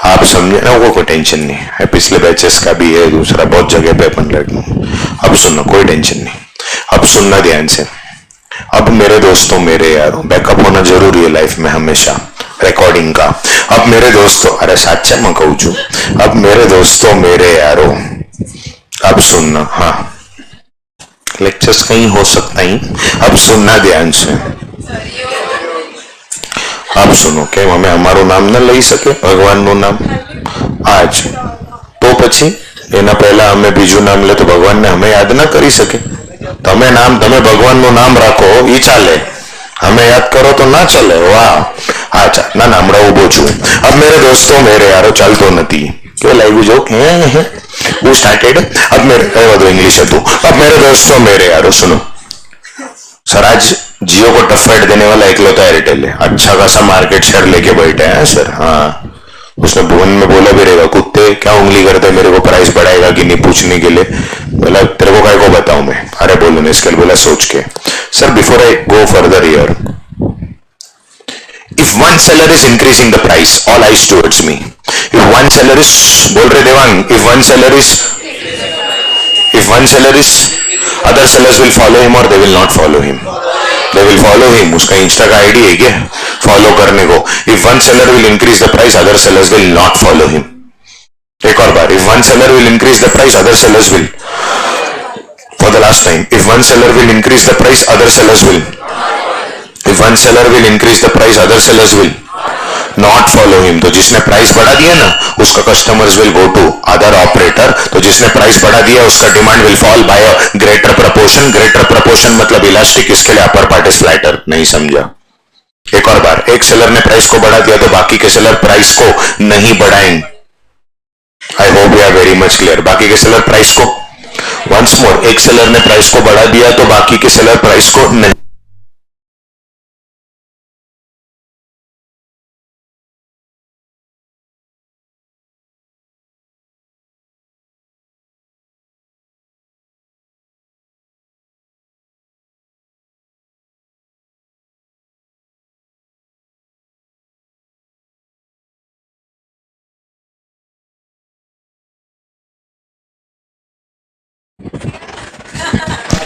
आप समझे ना, वो कोई टेंशन नहीं है, पिछले बैचेस का भी है, दूसरा बहुत जगह पे अपन लड़ना। अब सुनना, कोई टेंशन नहीं। अब सुनना ध्यान से। अब मेरे दोस्तों मेरे यारों, बैकअप होना जरूरी है लाइफ में हमेशा, रिकॉर्डिंग का। अब मेरे दोस्तों, अरे साचा मैं कहूँ छू, अब मेरे दोस्तों मेरे यारों, अब सुनना। हाँ, लेक्चर्स कहीं हो सकता ही, अब सुनना ध्यान से। अब सुनो કે અમે અમારું નામ ન લઈ શકે, ભગવાનનું નામ આજ તો પછી એના પહેલા અમે બીજું નામ લે તો ભગવાનને અમે યાદ ના કરી શકે। તમે ભગવાનનું નામ રાખો ઈ ચાલે, हमें याद करो तो ना चले। वाह, अच्छा ना ना हमारा उभो छू। अब मेरे दोस्तों मेरे यारो चलतो नहीं, क्यों लाइव जोक है वो स्टार्टेड। अब मेरे इंग्लिश है तू। अब मेरे दोस्तों मेरे यारो सुनो, सर आज जियो को टफ फाइट देने वाला इकलौता एयरटेल है, अच्छा खासा मार्केट शेयर लेके बैठे हैं सर। हाँ, उसने भुवन में बोला भी रहेगा, कुत्ते क्या उंगली करते मेरे को प्राइस बढ़ाएगा कि नहीं पूछने के लिए। बोला तेरे को काय को बताऊं मैं। अरे बोलो नहीं, इसके लिए बोला सोच के। Sir before I go further here, if one seller is increasing the price, all eyes towards me. If one seller is, बोल रहे Devang, if one seller is, other sellers will follow him or they will not follow him. They will follow him. उसका Insta का ID है क्या follow करने को? If one seller will increase the price, other sellers will not follow him. एक और बार, if one seller will increase the price, other sellers will. For the last time, if one seller will increase the price, other sellers will. If one seller will increase the price, other sellers will not follow him. तो जिसने price बढ़ा दिया ना, उसका customers will go to other operator. तो जिसने price बढ़ा दिया उसका demand will fall by a greater proportion. Greater proportion मतलब इलास्टिक, इसके लिए अपर पार्ट इज फ्लैटर। नहीं समझा? एक और बार, एक सेलर ने प्राइस को बढ़ा दिया तो बाकी के सेलर प्राइस को नहीं बढ़ाएंगे। I hope you are very much clear. बाकी के सेलर प्राइस को, वंस मोर, एक सेलर ने प्राइस को बढ़ा दिया तो बाकी के सेलर प्राइस को नहीं।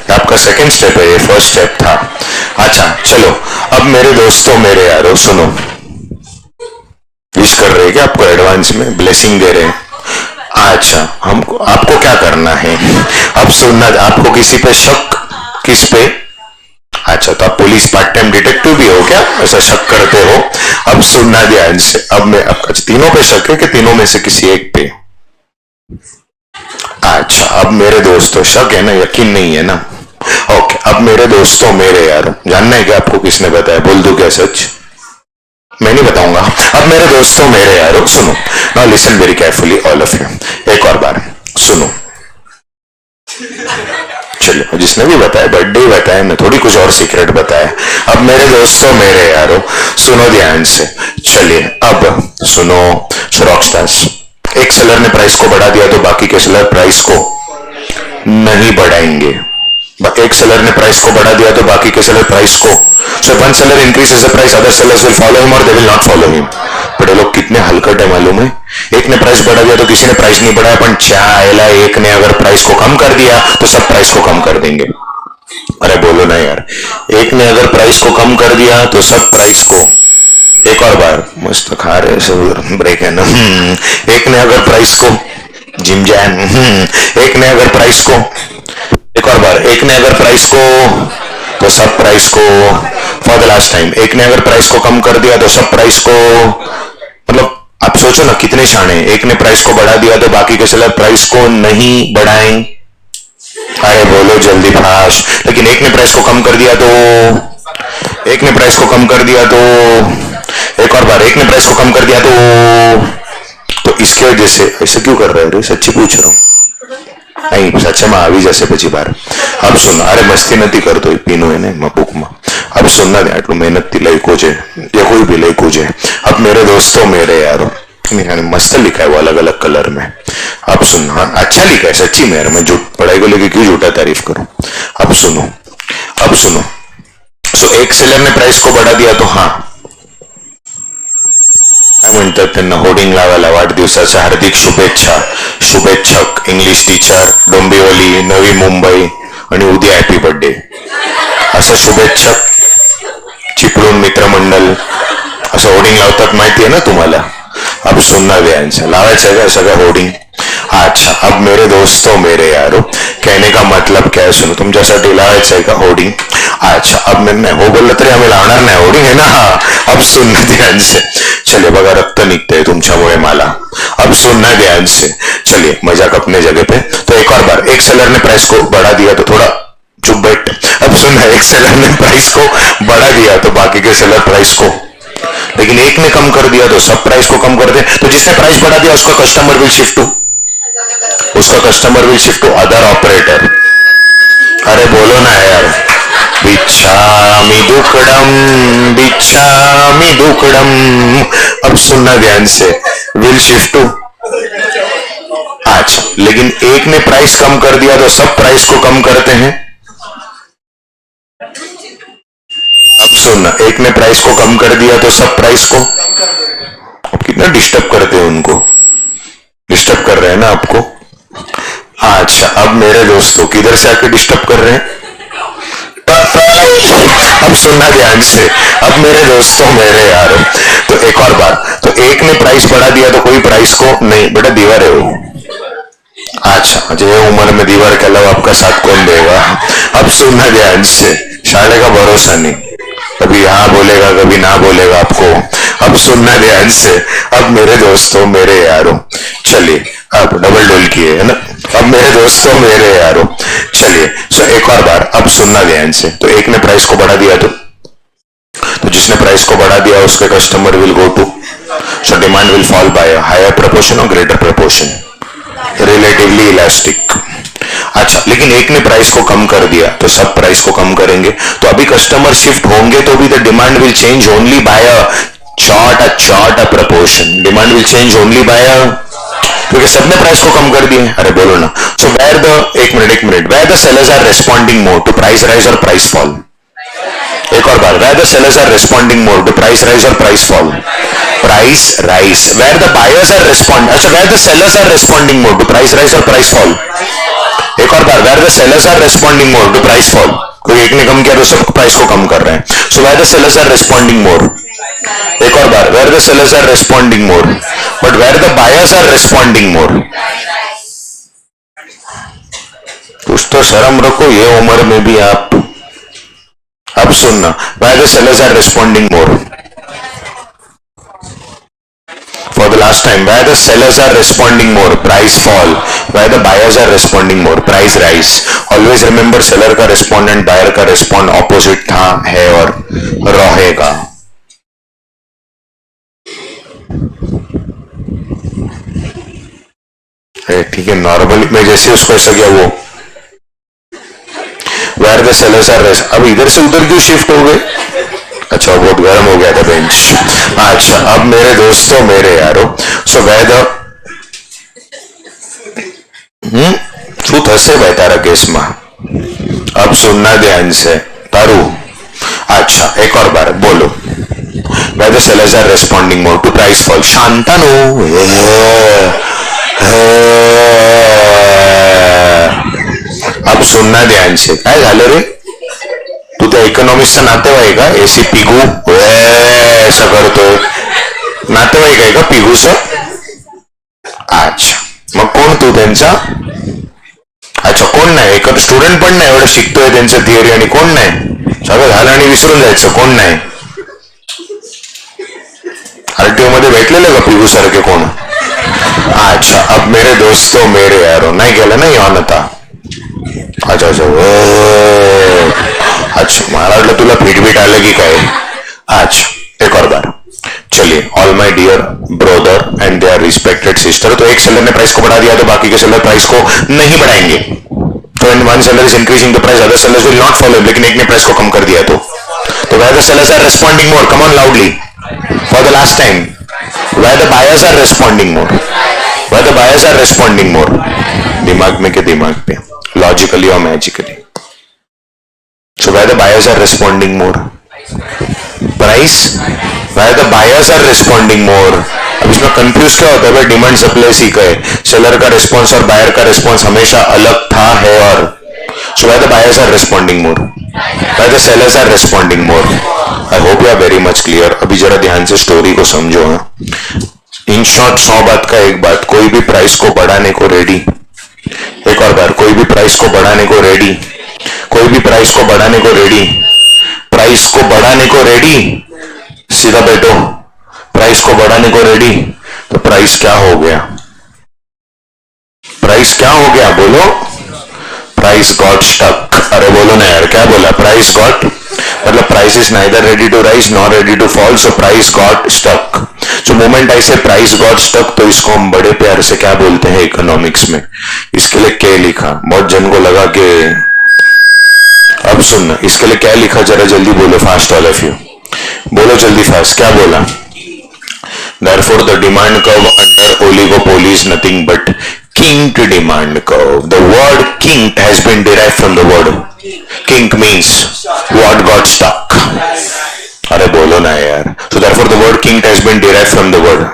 आपका सेकंड स्टेप है, ये फर्स्ट स्टेप था। अच्छा चलो, अब मेरे दोस्तों मेरे यारों सुनो, विश कर रहे हैं क्या आपको एडवांस में, ब्लेसिंग दे रहे हैं। अच्छा, हमको आपको क्या करना है अब सुनना। आपको किसी पे शक, किस पे? अच्छा, तो आप पुलिस पार्ट टाइम डिटेक्टिव भी हो क्या, ऐसा शक करते हो? अब सुनना ध्यान से। अब मैं तीनों पे शक है कि तीनों में से किसी एक पे? अच्छा, अब मेरे दोस्तों शक है ना, यकीन नहीं है ना? ओके, अब मेरे दोस्तों मेरे यार, जानना है कि आपको किसने बताया? बोल दूं क्या सच? मैं नहीं बताऊंगा। अब मेरे दोस्तों मेरे यारों सुनो, now listen very carefully all of you. एक और बार सुनो। चलो, जिसने भी बताया बर्थडे बताया ना, थोड़ी कुछ और सीक्रेट बताया। अब मेरे दोस्तों मेरे यारों सुनो ध्यान से। चलिए अब सुनो, रॉकस्टार्स। एक सेलर ने प्राइस को बढ़ा दिया तो बाकी के सेलर प्राइस को नहीं बढ़ाएंगे। एक सेलर ने प्राइस को बढ़ा दिया तो बाकी के सेलर प्राइस को, so one seller increases the price, other sellers will follow him और they will not follow him. बड़े लोग कितने हलकट है मालूम है? एक ने प्राइस बढ़ा दिया तो किसी ने प्राइस नहीं बढ़ाया, पण चाहेला एक ने अगर प्राइस को कम कर दिया तो सब प्राइस को कम कर देंगे। अरे बोलो ना यार, एक ने अगर प्राइस को कम कर दिया तो सब प्राइस को। एक और बार, मस्त खा रहे सब ब्रेक है ना। एक ने अगर प्राइस को, जिम जैम, एक ने अगर प्राइस को, एक और बार, एक ने अगर प्राइस को तो सब प्राइस को। फॉर द लास्ट टाइम, एक ने अगर प्राइस को कम कर दिया तो सब प्राइस को। मतलब आप सोचो ना कितने शाणे। एक ने प्राइस को बढ़ा दिया तो बाकी के सेलर प्राइस को नहीं बढ़ाएं। अरे बोलो जल्दी फास्ट। लेकिन एक ने प्राइस को कम कर दिया तो, एक ने प्राइस को कम कर दिया तो, एक और बार, एक ने प्राइस को कम कर दिया तो इसके वजह से ऐसे क्यों कर रहे हो? सच्ची पूछ रहा हूं। नहीं सच्चा में આવી જશે પછી બાર। अब सुन, अरे मस्ती નથી करतो, पीनो है ने बुक में। अब सुनना दे, आटलू मेहनत थी लईको छे, ये कोई भी लईको छे। अब मेरे दोस्तों मेरे यारो, मस्त लिखा है वो अलग अलग कलर में। अब सुन, हाँ अच्छा लिखा है सच्ची में यार, मैं झूठ पढ़ाई को लेके क्यों झूठा तारीफ करूं। अब सुनो, अब सुनो। सो एक सेलर ने प्राइस को बढ़ा दिया तो हाँ, म्हणतात त्यांना होर्डिंग लावायला वाढदिवसाच्या हार्दिक शुभेच्छा. शुभेच्छक इंग्लिश टीचर डोंबिवली नवी मुंबई आणि उद्या हॅपी बर्थडे असं शुभेच्छक चिपळूण मित्रमंडल असं होर्डिंग लावतात माहिती है ना तुम्हाला. अब सुनना ध्यान लावायचं है सगळं होर्डिंग. अच्छा अब मेरे दोस्तों मेरे यारो कहने का मतलब क्या है सुनो तुमच्यासाठी लावायचं आहे का होर्डिंग. अच्छा अब मैं हो बोललं तरी आम्ही लावणार नाही होर्डिंग है ना. अब सुनना ध्यान से चलिए बघा रक्त निघतंय तुमच्यामुळे मला. अब सुनना ध्यान से चलिए मजाक अपने जगह पे. तो एक और बार एक सेलर ने प्राइस को बढ़ा दिया तो थोड़ा चुप बैठ. अब सुनना एक सेलर ने प्राइस को बढ़ा दिया तो बाकी के सेलर प्राइस को लेकिन एक ने कम कर दिया तो सब प्राइस को कम कर दे. तो जिसने प्राइस बढ़ा दिया उसका customer will shift to other operator. अरे बोलो ना यार. बिच्छामी दुकड़म. अब सुनना ध्यान से विल शिफ्ट टू. अच्छा लेकिन एक ने प्राइस कम कर दिया तो सब प्राइस को कम करते हैं. अब सुनना एक ने प्राइस को कम कर दिया तो सब प्राइस को. अब कितना डिस्टर्ब करते हैं उनको. डिस्टर्ब कर रहे हैं ना आपको. अच्छा अब मेरे दोस्तों किधर से आके डिस्टर्ब कर रहे हैं. अब सुनना ध्यान से. अब मेरे दोस्तों मेरे यारों तो एक और बात. तो एक ने प्राइस बढ़ा दिया तो कोई प्राइस को नहीं. बेटा दीवार है वो. अच्छा जो उम्र में दीवार के अलावा आपका साथ कौन देगा. अब सुनना ध्यान से. शाले का भरोसा नहीं. कभी हाँ बोलेगा कभी ना बोलेगा आपको. अब सुनना ध्यान से. अब मेरे दोस्तों मेरे यारों चलिए अब डबल डोल किए है ना. अब मेरे दोस्तों मेरे यारों चलिए सो एक और बार. अब सुनना ध्यान से. तो एक ने प्राइस को बढ़ा दिया तो जिसने प्राइस को बढ़ा दिया उसके customer will go to. So demand will fall by higher proportion और ग्रेटर प्रपोर्शन रिलेटिवली इलास्टिक. अच्छा लेकिन एक ने प्राइस को कम कर दिया तो सब प्राइस को कम करेंगे. तो अभी कस्टमर शिफ्ट होंगे तो भी the demand will change only by a proportion. Demand will change only by क्योंकि सबने प्राइस को कम कर दिए. अरे बोलो ना. सो वेयर द एक minute where the sellers are responding more to price rise और प्राइस फॉल. एक और बार where the sellers are responding more to price rise और price fall. Price rise where the buyers are respond. अच्छा where the sellers are responding more to price rise और price fall. एक और बार where the sellers are responding more to price fall. कोई एक ने कम किया तो सब प्राइस को कम कर रहे हैं. So where the sellers are responding more. एक और बार where the sellers are responding more but where the buyers are responding more. कुछ तो शर्म रखो ये उम्र में भी आप. अब सुनना where the sellers are responding more. For the last time, where the sellers are responding more, price fall. Where the buyers are responding more, price rise. Always remember, seller का respond and buyer का respond opposite था, है और रहेगा. ठीक है normally में जैसे उसको ऐसा किया वो. Where the sellers are अब इधर से उधर क्यों शिफ्ट हो गए. अच्छा बहुत गर्म हो गया था बेंच. अच्छा अब मेरे दोस्तों मेरे यारो सो वेयर द શું થશે ભાઈ તારા કેસમાં. अब सुनना ध्यान से तारू. अच्छा एक और बार बोलो where the sellers are responding more to price fall. Shantanu अब सुनना ध्यान से. काय झालं रे तू त्या इकॉनॉमिक्सचा नातेवाईक का. एसी पिगू असं करतोय. नातेवाईक आहे का पिगूच. अच्छा मग कोण तू त्यांचा. अच्छा कोण नाही. एक स्टुडंट पण नाही एवढं शिकतोय त्यांचं थिअरी आणि कोण नाही. सगळं झालं आणि विसरून जायचं. कोण नाही. आरटीओ मध्ये भेटलेले का पिगू सारखे कोण. अच्छा अब मेरे दोस्तों मेरे यारो नाही गेलं नाही आता. अच्छा अच्छा अच्छा मला वाटलं तुला फिटबीट आलं की काय. अच्छा एक और बार चलिए all my dear brother and their respected sister. तो एक सेलर ने प्राइस को बढ़ा दिया तो बाकी के सेलर प्राइस को नहीं बढ़ाएंगे. तो in one seller is increasing the price other sellers will not follow. लेकिन एक ने प्राइस को कम कर दिया तो where the sellers are responding more. Come on loudly for the last time. Where the buyers are responding more. Where the buyers are responding more. दिमाग में के दिमाग पे लॉजिकली और magically. So where the buyers are responding more, price Why the buyers are responding more? अब इसमें confuse क्या होता है भाई? डिमांड सप्लाई सीखा है, सेलर का रिस्पॉन्स और बायर का रिस्पॉन्स हमेशा अलग था है और so why the buyers are responding more? Why the sellers are responding more? I hope you are very much clear. अभी जरा ध्यान से स्टोरी को समझो। इन शॉर्ट 100 बात का एक बात, कोई भी प्राइस को बढ़ाने को रेडी, एक और बार, कोई भी प्राइस को बढ़ाने को रेडी, कोई भी प्राइस को बढ़ाने को रेडी, प्राइस को बढ़ाने को रेडी, सीधा बैठो, प्राइस को बढ़ाने को रेडी, तो प्राइस क्या हो गया? प्राइस क्या हो गया बोलो? Price got stuck. अरे बोलो ना यार, क्या बोला? प्राइस गॉट, मतलब price is neither ready to rise nor ready to fall, so price got stuck. So moment I say price got stuck, तो इसको हम बड़े प्यार से क्या बोलते हैं इकोनॉमिक्स में? इसके लिए क्या लिखा? बहुत जन को लगा कि अब सुनना, इसके लिए क्या लिखा जरा जल्दी बोलो, फास्ट ऑल ऑफ यू बोलो जल्दी फास्ट, क्या बोला? Therefore, the demand curve under oligopoly is nothing but kinked demand curve. The word kinked has been derived from the word kink means what got stuck. अरे बोलो ना यार। So therefore, the word kinked has been derived from the word.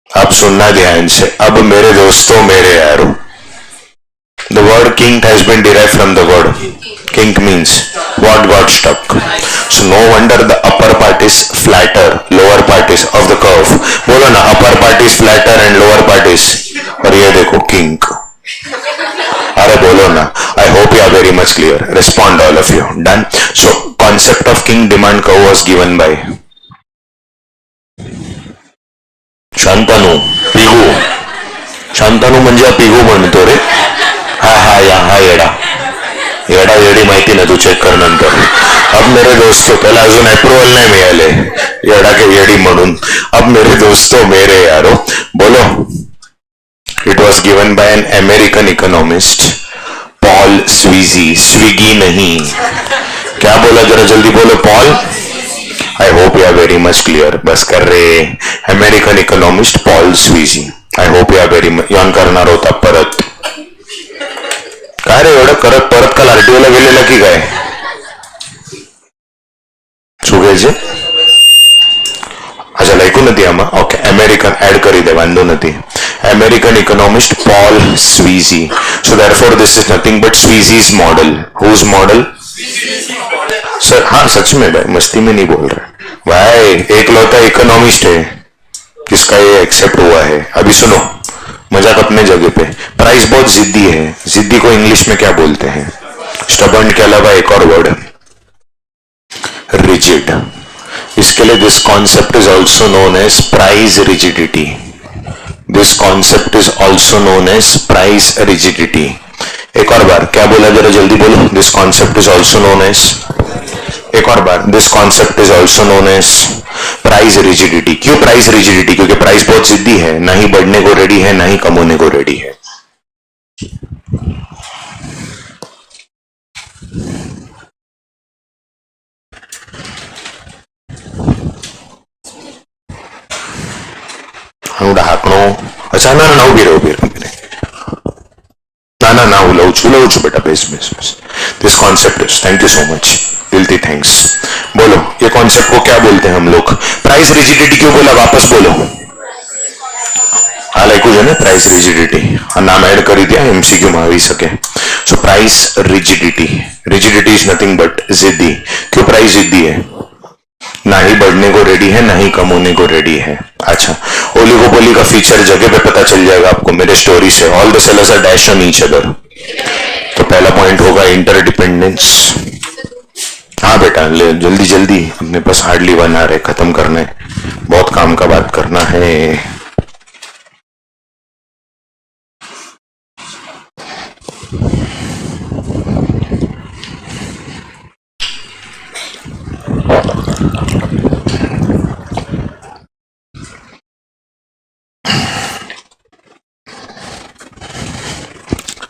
अब सुनना ध्यान से, अब मेरे दोस्तों मेरे यारों, the word kinked has been derived from the word kink means what got stuck. So no wonder the upper part is flatter, lower part is of the curve. बोलो ना, upper part is flatter and lower part is, और ये देखो kink. अरे बोलो ना, I hope you are very much clear. Respond all of you. Done. So concept of kink demand curve was given by Shantanu Pigou. Shantanu म्हणजे Pigou म्हणतो रे. हा येडा येडा येडी माहिती ना तू चेक कर नंतर. अब मेरे दोस्तों, पहले अजून अप्रुव्हल नाही मिळाले येडा के येडी म्हणून. अब मेरे दोस्तों मेरे यारो बोलो, it was given by an American economist Paul Sweezy. Swiggy नहीं, क्या बोला जरा जल्दी बोलो? Paul. I hope you are very much clear. बस कर रहे, American economist Paul Sweezy. I hope you are very much. On करणार होता परत, काय रे एवढं करत परत काल आरटीओला गेलेला की काय? चुकायचे अच्छा ऐकू નથી આમાં. ઓકે, અમેરિકન એડ કરી દે, વાંધો નથી. American economist Paul Sweezy. So therefore this is nothing but Sweezy's model. Whose model? Sir हाँ सच में भाई, मस्ती में नहीं बोल रहा भाई, एक लौता इकोनॉमिस्ट है जिसका ये एक्सेप्ट हुआ है. अभी सुनो, मजाक अपने जगह पे. प्राइस बहुत जिद्दी है. जिद्दी को इंग्लिश में क्या बोलते हैं? स्टबर्न के अलावा एक और वर्ड है रिजिड. इसके लिए this concept is also known as price rigidity. This concept is also known as price rigidity. एक और बार, क्या बोला जरा जल्दी बोलो? This concept is also known as, एक और बार, this concept is also known as price rigidity. क्यों प्राइस रिजिडिटी? क्योंकि प्राइस बहुत जिद्दी है, ना ही बढ़ने को रेडी है ना ही कम होने को रेडी है. હાકણો અચ્છા ના ના ઉભી રહે ના હું લઉં છું બેટા. બેસ this concept is, thank you so much, दिलती थैंक्स. बोलो ये कॉन्सेप्ट को क्या बोलते हैं हम लोग? Price rigidity. क्यों बोला? वापस बोलो. हाल एक है ना प्राइस रिजिडिटी. नाम एड कर दिया, एमसीक्यू में આવી શકે. So price rigidity. Rigidity is nothing but जिद्दी. क्यों प्राइस जिद्दी है? ना ही बढ़ने को रेडी है ना ही कम होने को रेडी है. अच्छा, ओलिगोपोली का फीचर जगह पे पता चल जाएगा आपको मेरे स्टोरी से. All the sellers are dash on each other. तो पहला पॉइंट होगा इंटरडिपेंडेंस. हाँ बेटा ले जल्दी जल्दी, अपने पास हार्डली 1 आवर है, खत्म करना है, बहुत काम का बात करना है.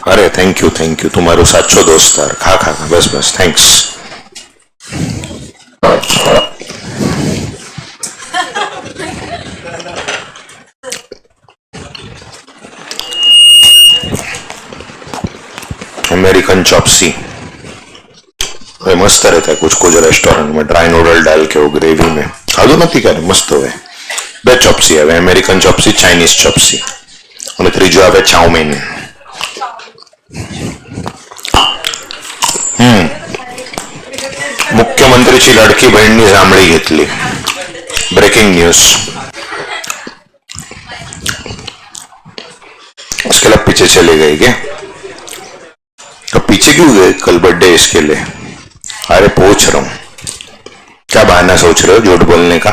अरे थैंक यू तुम्हारो साचो दोस्तार. खा बस थैंक्स. American chop suey. अरे मस्त रहता है कुछ कुछ रेस्टोरेंट में, ड्राई नूडल डाल के वो ग्रेवी में खाधो નથી કરે મસ્ત હોય. બે ચોપ્સી આવે, અમેરિકન ચોપ્સી, ચાઇનીઝ ચોપ્સી, અને ત્રીજું આવે ચાઉમીન. मुख्यमंत्रीची लाडकी बहीणनी जांभळी घेतली. Breaking news. उसके लिए पीछे चले गए क्या? तो पीछे क्यों गए? कल बर्थडे इसके लिए. अरे पूछ रहा हूं, क्या बहाना सोच रहे हो झूठ बोलने का?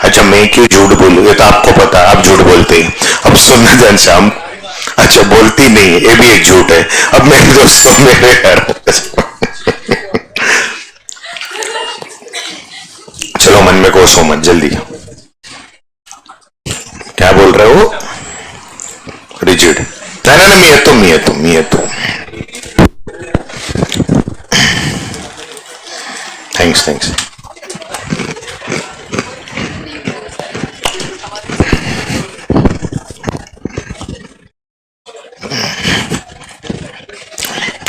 अच्छा मैं क्यों झूठ बोलूं? ये तो आपको पता, आप झूठ बोलते ही. अब सुनना ध्यान से, हम अच्छा बोलती नहीं, ये भी एक झूठ है. अब मेरे दोस्तों मेरे यार चलो मन में कोसो मत, जल्दी. क्या बोल रहे हो? रिजिड. नहीं नहीं, मियतो. थैंक्स.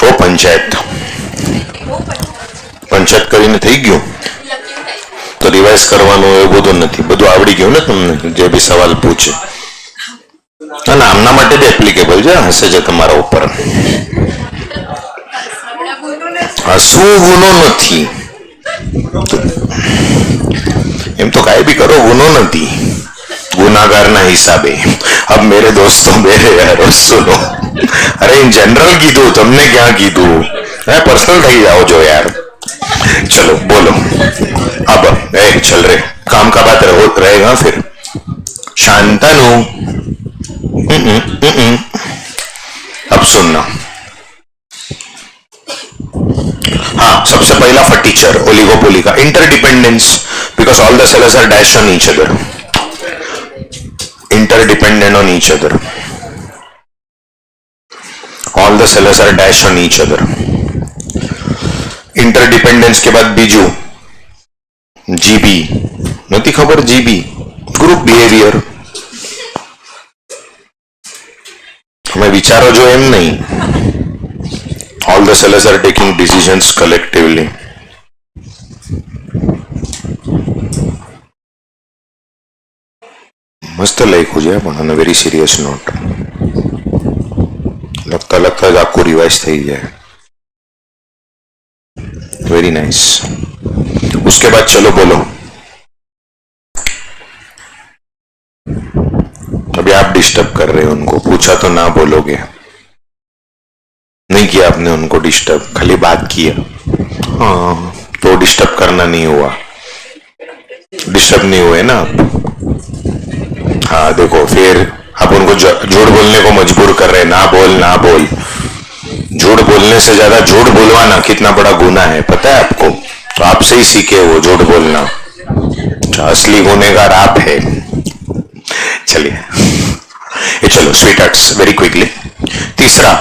वो पंचायत કરીને થઈ ગયું તો રિવાઇઝ કરવાનું એવું બધું નથી, બધું આવડી ગયું ને તમને જે બી સવાલ પૂછે. ના આમના માટે બી એપ્લિકેબલ છે, હશે છે તમારા ઉપર. હસવું ગુનો નથી, એમ તો કાંઈ બી કરો ગુનો નથી गुनागार ना हिसाबे. अब मेरे दोस्तों मेरे यारो सुनो, अरे इन जनरल कीधु, तुमने क्या कीधु? पर्सनल थी जाओ जो यार. चलो बोलो अब. चल रहे काम का बात रहेगा फिर. शांतनु. अब सुनना. हाँ, सबसे पहला फॉर टीचर ओलिगोपोली का interdependence, because all the sellers are dash on each other. Interdependent on each other. All the sellers are dash on each other. Interdependence के बाद बीजू GB नहीं खबर. GB group behaviour. हमें विचारो जो एम नहीं. All the sellers are taking decisions collectively. मस्त લખ્યું છે પણ on a very serious note. लगता જ આખું રિવાઇઝ થઈ જાય. Very nice. उसके बाद चलो बोलो. अभी आप डिस्टर्ब कर रहे हो उनको, पूछा तो ना बोलोगे. नहीं किया आपने उनको डिस्टर्ब, खाली बात किया. हाँ तो डिस्टर्ब करना नहीं हुआ. डिस्टर्ब नहीं हुए ना आप. हाँ देखो फिर आप उनको झूठ बोलने को मजबूर कर रहे हैं. ना बोल. झूठ बोलने से ज्यादा झूठ बोलवाना कितना बड़ा गुना है पता है आपको? तो आपसे ही सीखे वो झूठ बोलना. असली गुनेगार आप है. चलिए ये चलो स्वीट हार्ट्स वेरी क्विकली. तीसरा,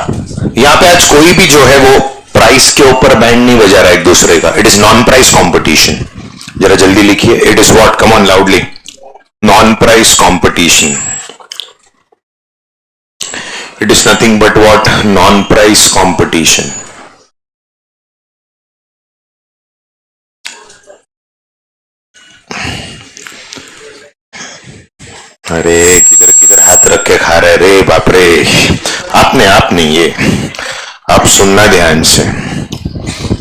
यहाँ पे आज कोई भी जो है वो प्राइस के ऊपर बैंड नहीं बजा रहा एक दूसरे का. It is non price competition. जरा जल्दी लिखिए. It is what? Come on loudly. non-price competition. It is nothing but what? Non-price competition. अरे किधर किधर हाथ रख के खा रहे रे बाप रे. आपने आप नहीं, ये आप सुनना ध्यान से.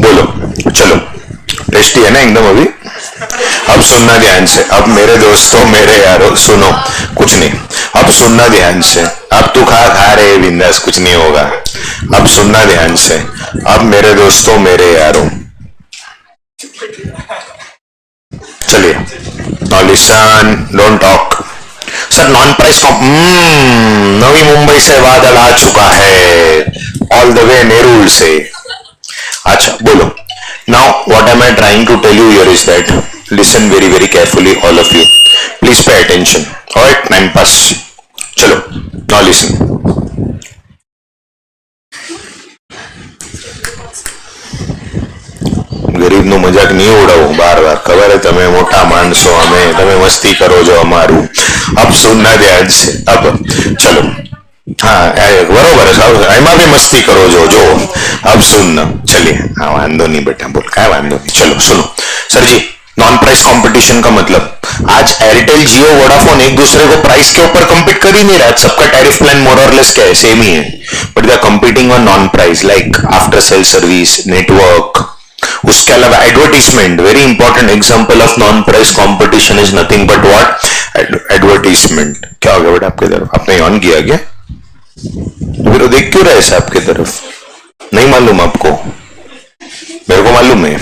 बोलो चलो. टेस्टी है ना एकदम अभी. अब सुनना ध्यान से. अब मेरे दोस्तों मेरे यारों सुनो. कुछ नहीं, अब सुनना ध्यान से. अब तू खा रहे बिंदास, कुछ नहीं होगा. अब सुनना ध्यान से. अब मेरे दोस्तों मेरे यारों चलिए. Now listen, don't talk. Sir non price Navi Mumbai से बादल आ चुका है, ऑल द वे नेरूल से. अच्छा बोलो. Now what am I trying to tell you here is that listen very carefully all of you. Please pay attention. Alright, time pass. चलो now listen. गरीब नु मजाक नहीं उड़ाओ बार खबर है તમે મોટા માણસો, અમે તમે મસ્તી કરો છો અમારું. अब सुनना ध्यान से. अब चलो हाँ बरोबर है साहब, एमा भी मस्ती करो जो जो। अब सुन चलिए, हाँ वांदो नहीं बेटा, बोल का वांदो नहीं, चलो सुनो सर जी। नॉन प्राइस कंपटीशन का मतलब आज एयरटेल जियो वोडाफोन एक दूसरे को प्राइस के ऊपर compete कर ही नहीं रहा, सबका टैरिफ प्लान मोर और लेस क्या है, सेम ही है, but they are competing on non price like after sale service, network. उसके अलावा advertisement, very important example of non price competition is nothing but what, advertisement. क्या हो गया बेटा आपके तरफ, आपने ऑन किया क्या? फिर वो देख क्यों रहे हैं आपके तरफ, नहीं मालूम आपको? मेरे को मालूम है।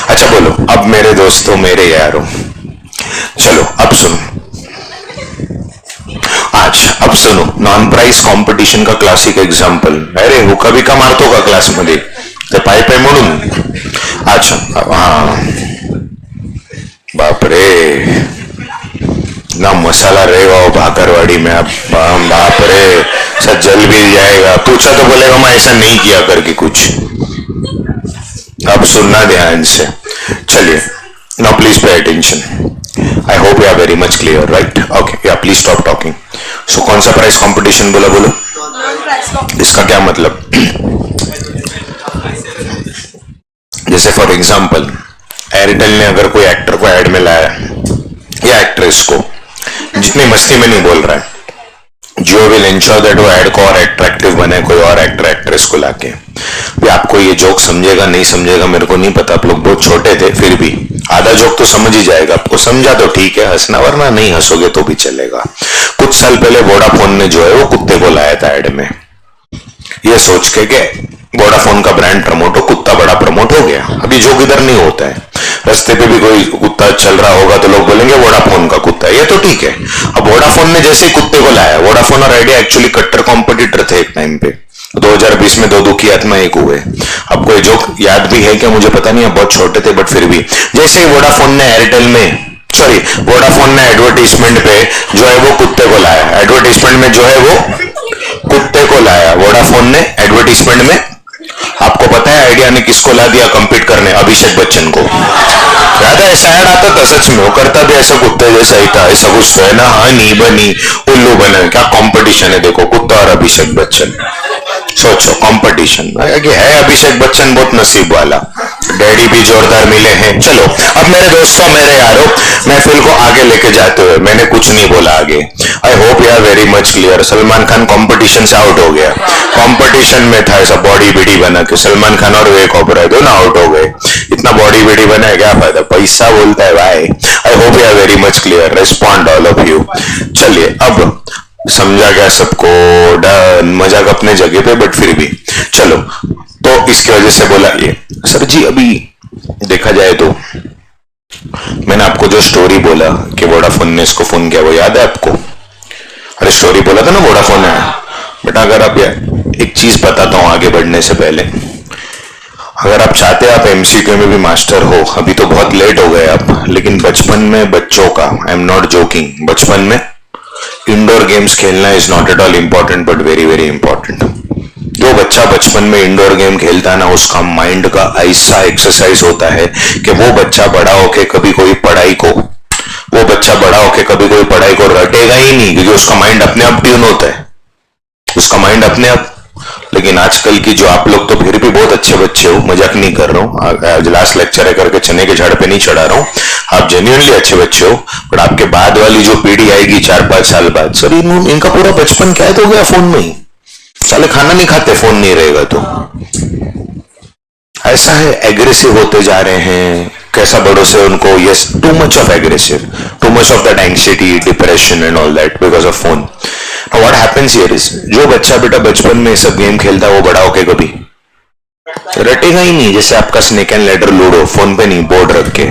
अच्छा बोलो, अब मेरे दोस्तों मेरे यारों, चलो अब सुनो, अब सुनो नॉन प्राइस कॉम्पिटिशन का क्लासिक एग्जांपल। अरे हुका बिका मारतो का क्लास मध्ये ते पाय पाय म्हणून? अच्छा हाँ, बापरे ना मसाला रहेगा वो भाकरवाड़ी में, अब बाप रे सब जल भी जाएगा, पूछा तो बोलेगा मैं ऐसा नहीं किया करके कुछ। अब सुनना ध्यान से, चलिए now please pay attention, I hope you are very much clear right, okay या प्लीज स्टॉप टॉकिंग। सो कौन सा प्राइस कंपटीशन बोला, बोलो इसका क्या मतलब? जैसे फॉर एग्जांपल एयरटेल ने अगर कोई एक्टर को ऐड में लाया या एक्ट्रेस को, जितनी मस्ती में नहीं बोल रहा है, जो विल इंश्योर दैट वो ऐड को और अट्रैक्टिव बने कोई और एक्टर एक्ट्रेस को लाके। आपको ये जोक समझेगा नहीं समझेगा मेरे को नहीं पता, आप लोग बहुत छोटे थे, फिर भी आधा जोक तो समझ ही जाएगा, आपको समझा तो ठीक है, हंसना, वरना नहीं हंसोगे तो भी चलेगा। कुछ साल पहले वोडाफोन ने जो है वो कुत्ते को लाया था ऐड में, ये सोच के कि वोडाफोन का ब्रांड प्रमोट हो, कुत्ता बड़ा प्रमोट हो गया। अभी जोक इधर नहीं होता है, रास्ते पे भी कोई कुत्ता चल रहा होगा तो लोग बोलेंगे वोडाफोन का कुत्ता, ये तो ठीक है। अब वोडाफोन ने जैसे ही कुत्ते को लाया, वोडाफोन और आइडिया एक्चुअली कट्टर कॉम्पिटिटर थे एक टाइम पे, 2020 में दो दुखी आत्मा एक हुए। आपको ये जोक याद भी है क्या मुझे पता नहीं, बहुत छोटे थे, बट फिर भी जैसे ही वोडाफोन ने एयरटेल में वोडाफोन ने एडवर्टीजमेंट पे जो है वो कुत्ते को लाया, एडवर्टीजमेंट में जो है वो कुत्ते को लाया, वोडाफोन ने एडवर्टीजमेंट में। आपको पता है आइडिया ने किसको ला दिया कंपीट करने? अभिषेक बच्चन को। याद है ऐसा ऐड आता था, सच में वो करता भी ऐसा कुत्ते जैसा ही था, ऐसा गुस्सा है ना, हाँ नी बनी उल्लू बने, क्या कंपटीशन है देखो, कुत्ता और अभिषेक बच्चन, सोचो कंपटीशन है। अभिषेक बच्चन बहुत नसीब वाला, डैडी भी जोरदार मिले हैं। चलो अब मेरे दोस्तों मेरे यारों, महफिल को आगे लेके जाते हुए मैंने कुछ नहीं बोला आगे, I hope you are very much clear. Salman Khan competition से आउट हो गया, कंपटीशन में था ऐसा बॉडी बीडी बना के, सलमान खान और विवेक ओबराय दोनों आउट हो गए। इतना बॉडी बीडी बना है क्या फायदा, पैसा बोलता है भाई। I hope you are very much clear, respond all of you. चलिए अब समझा गया सबको, डन, मजाक अपने जगह पे, बट फिर भी चलो, तो इसकी वजह से बोला ये सर जी। अभी देखा जाए तो मैंने आपको जो स्टोरी बोला कि वोडाफोन ने इसको फोन किया, वो याद है आपको? अरे स्टोरी बोला था ना वोडाफोन है, बेटा अगर आप एक चीज बताता हूं आगे बढ़ने से पहले, अगर आप चाहते हैं आप एमसीक्यू में भी मास्टर हो, अभी तो बहुत लेट हो गए आप, लेकिन बचपन में बच्चों का, आई एम नॉट जोकिंग, बचपन में इंडोर गेम्स खेलना is not at all important but very very important. जो बच्चा बचपन में इंडोर गेम खेलता है ना, उसका माइंड का ऐसा एक्सरसाइज होता है कि वो बच्चा बड़ा होके कभी कोई पढ़ाई को, वो बच्चा बड़ा होके कभी कोई पढ़ाई को रटेगा ही नहीं, क्योंकि उसका माइंड अपने आप ट्यून होता है, उसका माइंड अपने आप। लेकिन आजकल की जो आप लोग तो फिर भी बहुत अच्छे बच्चे हो, मजाक नहीं कर रहा हूँ, आज लास्ट लेक्चर है करके चने के झाड़ पे नहीं चढ़ा रहा हूँ, आप जेन्युइनली अच्छे बच्चे हो, बट आपके बाद वाली जो पीढ़ी आएगी 4-5 साल बाद, सर इनका पूरा बचपन क्या है तो गया फोन में ही, साले खाना नहीं खाते फोन नहीं रहेगा तो। ऐसा है, एग्रेसिव होते जा रहे हैं, कैसा बड़ों से उनको, yes too much of aggressive, too much of that anxiety, depression and all that because of phone. What happens here is, जो बच्चा बेटा बचपन में सब गेम खेलता है वो बड़ा होके कभी रटेगा ही नहीं। जैसे आपका snake and ladder ludo phone पे नहीं, बोर्ड रख के,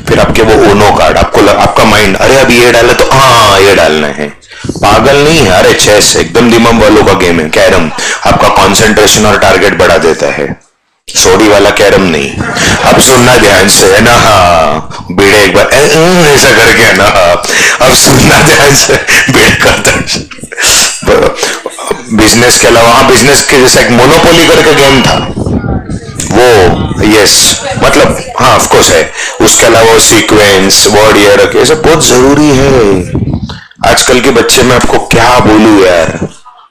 फिर आपके वो ओनो कार्ड, आपका माइंड अरे अब ये डाला तो हाँ ये डालना है, पागल नहीं है। अरे चेस एकदम दिमाग वालों का गेम है, कैरम आपका कंसंट्रेशन और टारगेट बढ़ा देता है, सोडी वाला कैरम नहीं। अब सुनना ध्यान से है ना, हाँ बीड़े एक बार ऐसा करके है ना, अब सुनना ध्यान से, बीड़े का बिजनेस के अलावा, हाँ बिजनेस के जैसे एक मोनोपोली करके गेम था वो, यस मतलब हाँ ऑफ कोर्स है, उसके अलावा सीक्वेंस, वर्ड ईयर, ये सब बहुत जरूरी है। आजकल के बच्चे में आपको क्या बोलूं यार,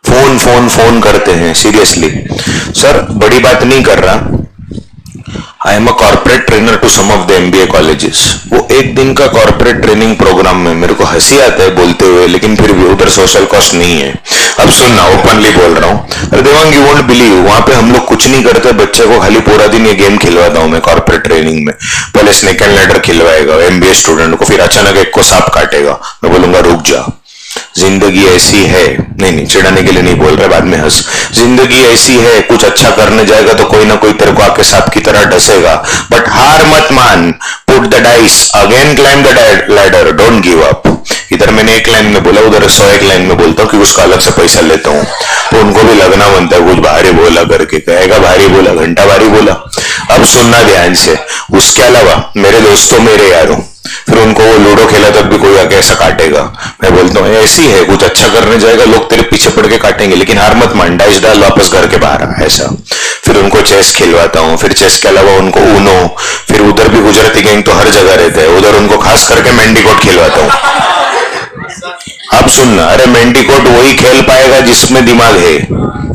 फोन फोन फोन करते हैं सीरियसली। सर बड़ी बात नहीं कर रहा, I am a corporate trainer to some of the MBA colleges. वो एक दिन का कॉर्पोरेट ट्रेनिंग प्रोग्राम में मेरे को हंसी आता है बोलते हुए, लेकिन फिर भी उधर सोशल कॉस्ट नहीं है। अब सुनना, ओपनली बोल रहा हूँ। अरे देवांग, यू वोंट बिलीव, वहां पे हम लोग कुछ नहीं करते, बच्चे को खाली पूरा दिन ये गेम खिलवाता हूँ मैं कॉर्पोरेट ट्रेनिंग में। पहले स्नेक एंड लैडर खिलवाएगा एमबीए स्टूडेंट को, फिर अचानक एक को सांप काटेगा, मैं बोलूंगा रुक जा, जिंदगी ऐसी है। नहीं नहीं, चिढ़ाने के लिए नहीं बोल रहे, बाद में हंस। जिंदगी ऐसी है, कुछ अच्छा करने जाएगा तो कोई ना कोई तेरे को आके सांप की तरह डसेगा, बट हार मत मान, put the dice, again climb the ladder, don't give up. इधर मैंने एक लाइन में बोला, उधर 101 लाइन में बोलता हूँ कि उसका अलग से पैसा लेता हूँ, तो उनको भी लगना बनता है कुछ भारी बोला करके। कहेगा भारी बोला, घंटा भारी बोला। अब सुनना ध्यान से। उसके अलावा मेरे दोस्तों मेरे यारों, फिर उनको वो लूडो खेला तब भी कोई आके ऐसा काटेगा, मैं बोलता हूँ ऐसी है, कुछ अच्छा करने जाएगा लोग तेरे पीछे पड़ के काटेंगे, लेकिन हार मत मान, डाइस डाल, वापस घर के बाहर आ, ऐसा। फिर उनको चेस खिलवाता हूँ, फिर चेस के अलावा उनको ऊनो, फिर उधर भी गुजराती गैंग तो हर जगह रहता है, उधर उनको खास करके मेंडीकोट खिलवाता हूँ। अब सुनना, अरे मेंडीकोट वही खेल पाएगा जिसमें दिमाग है,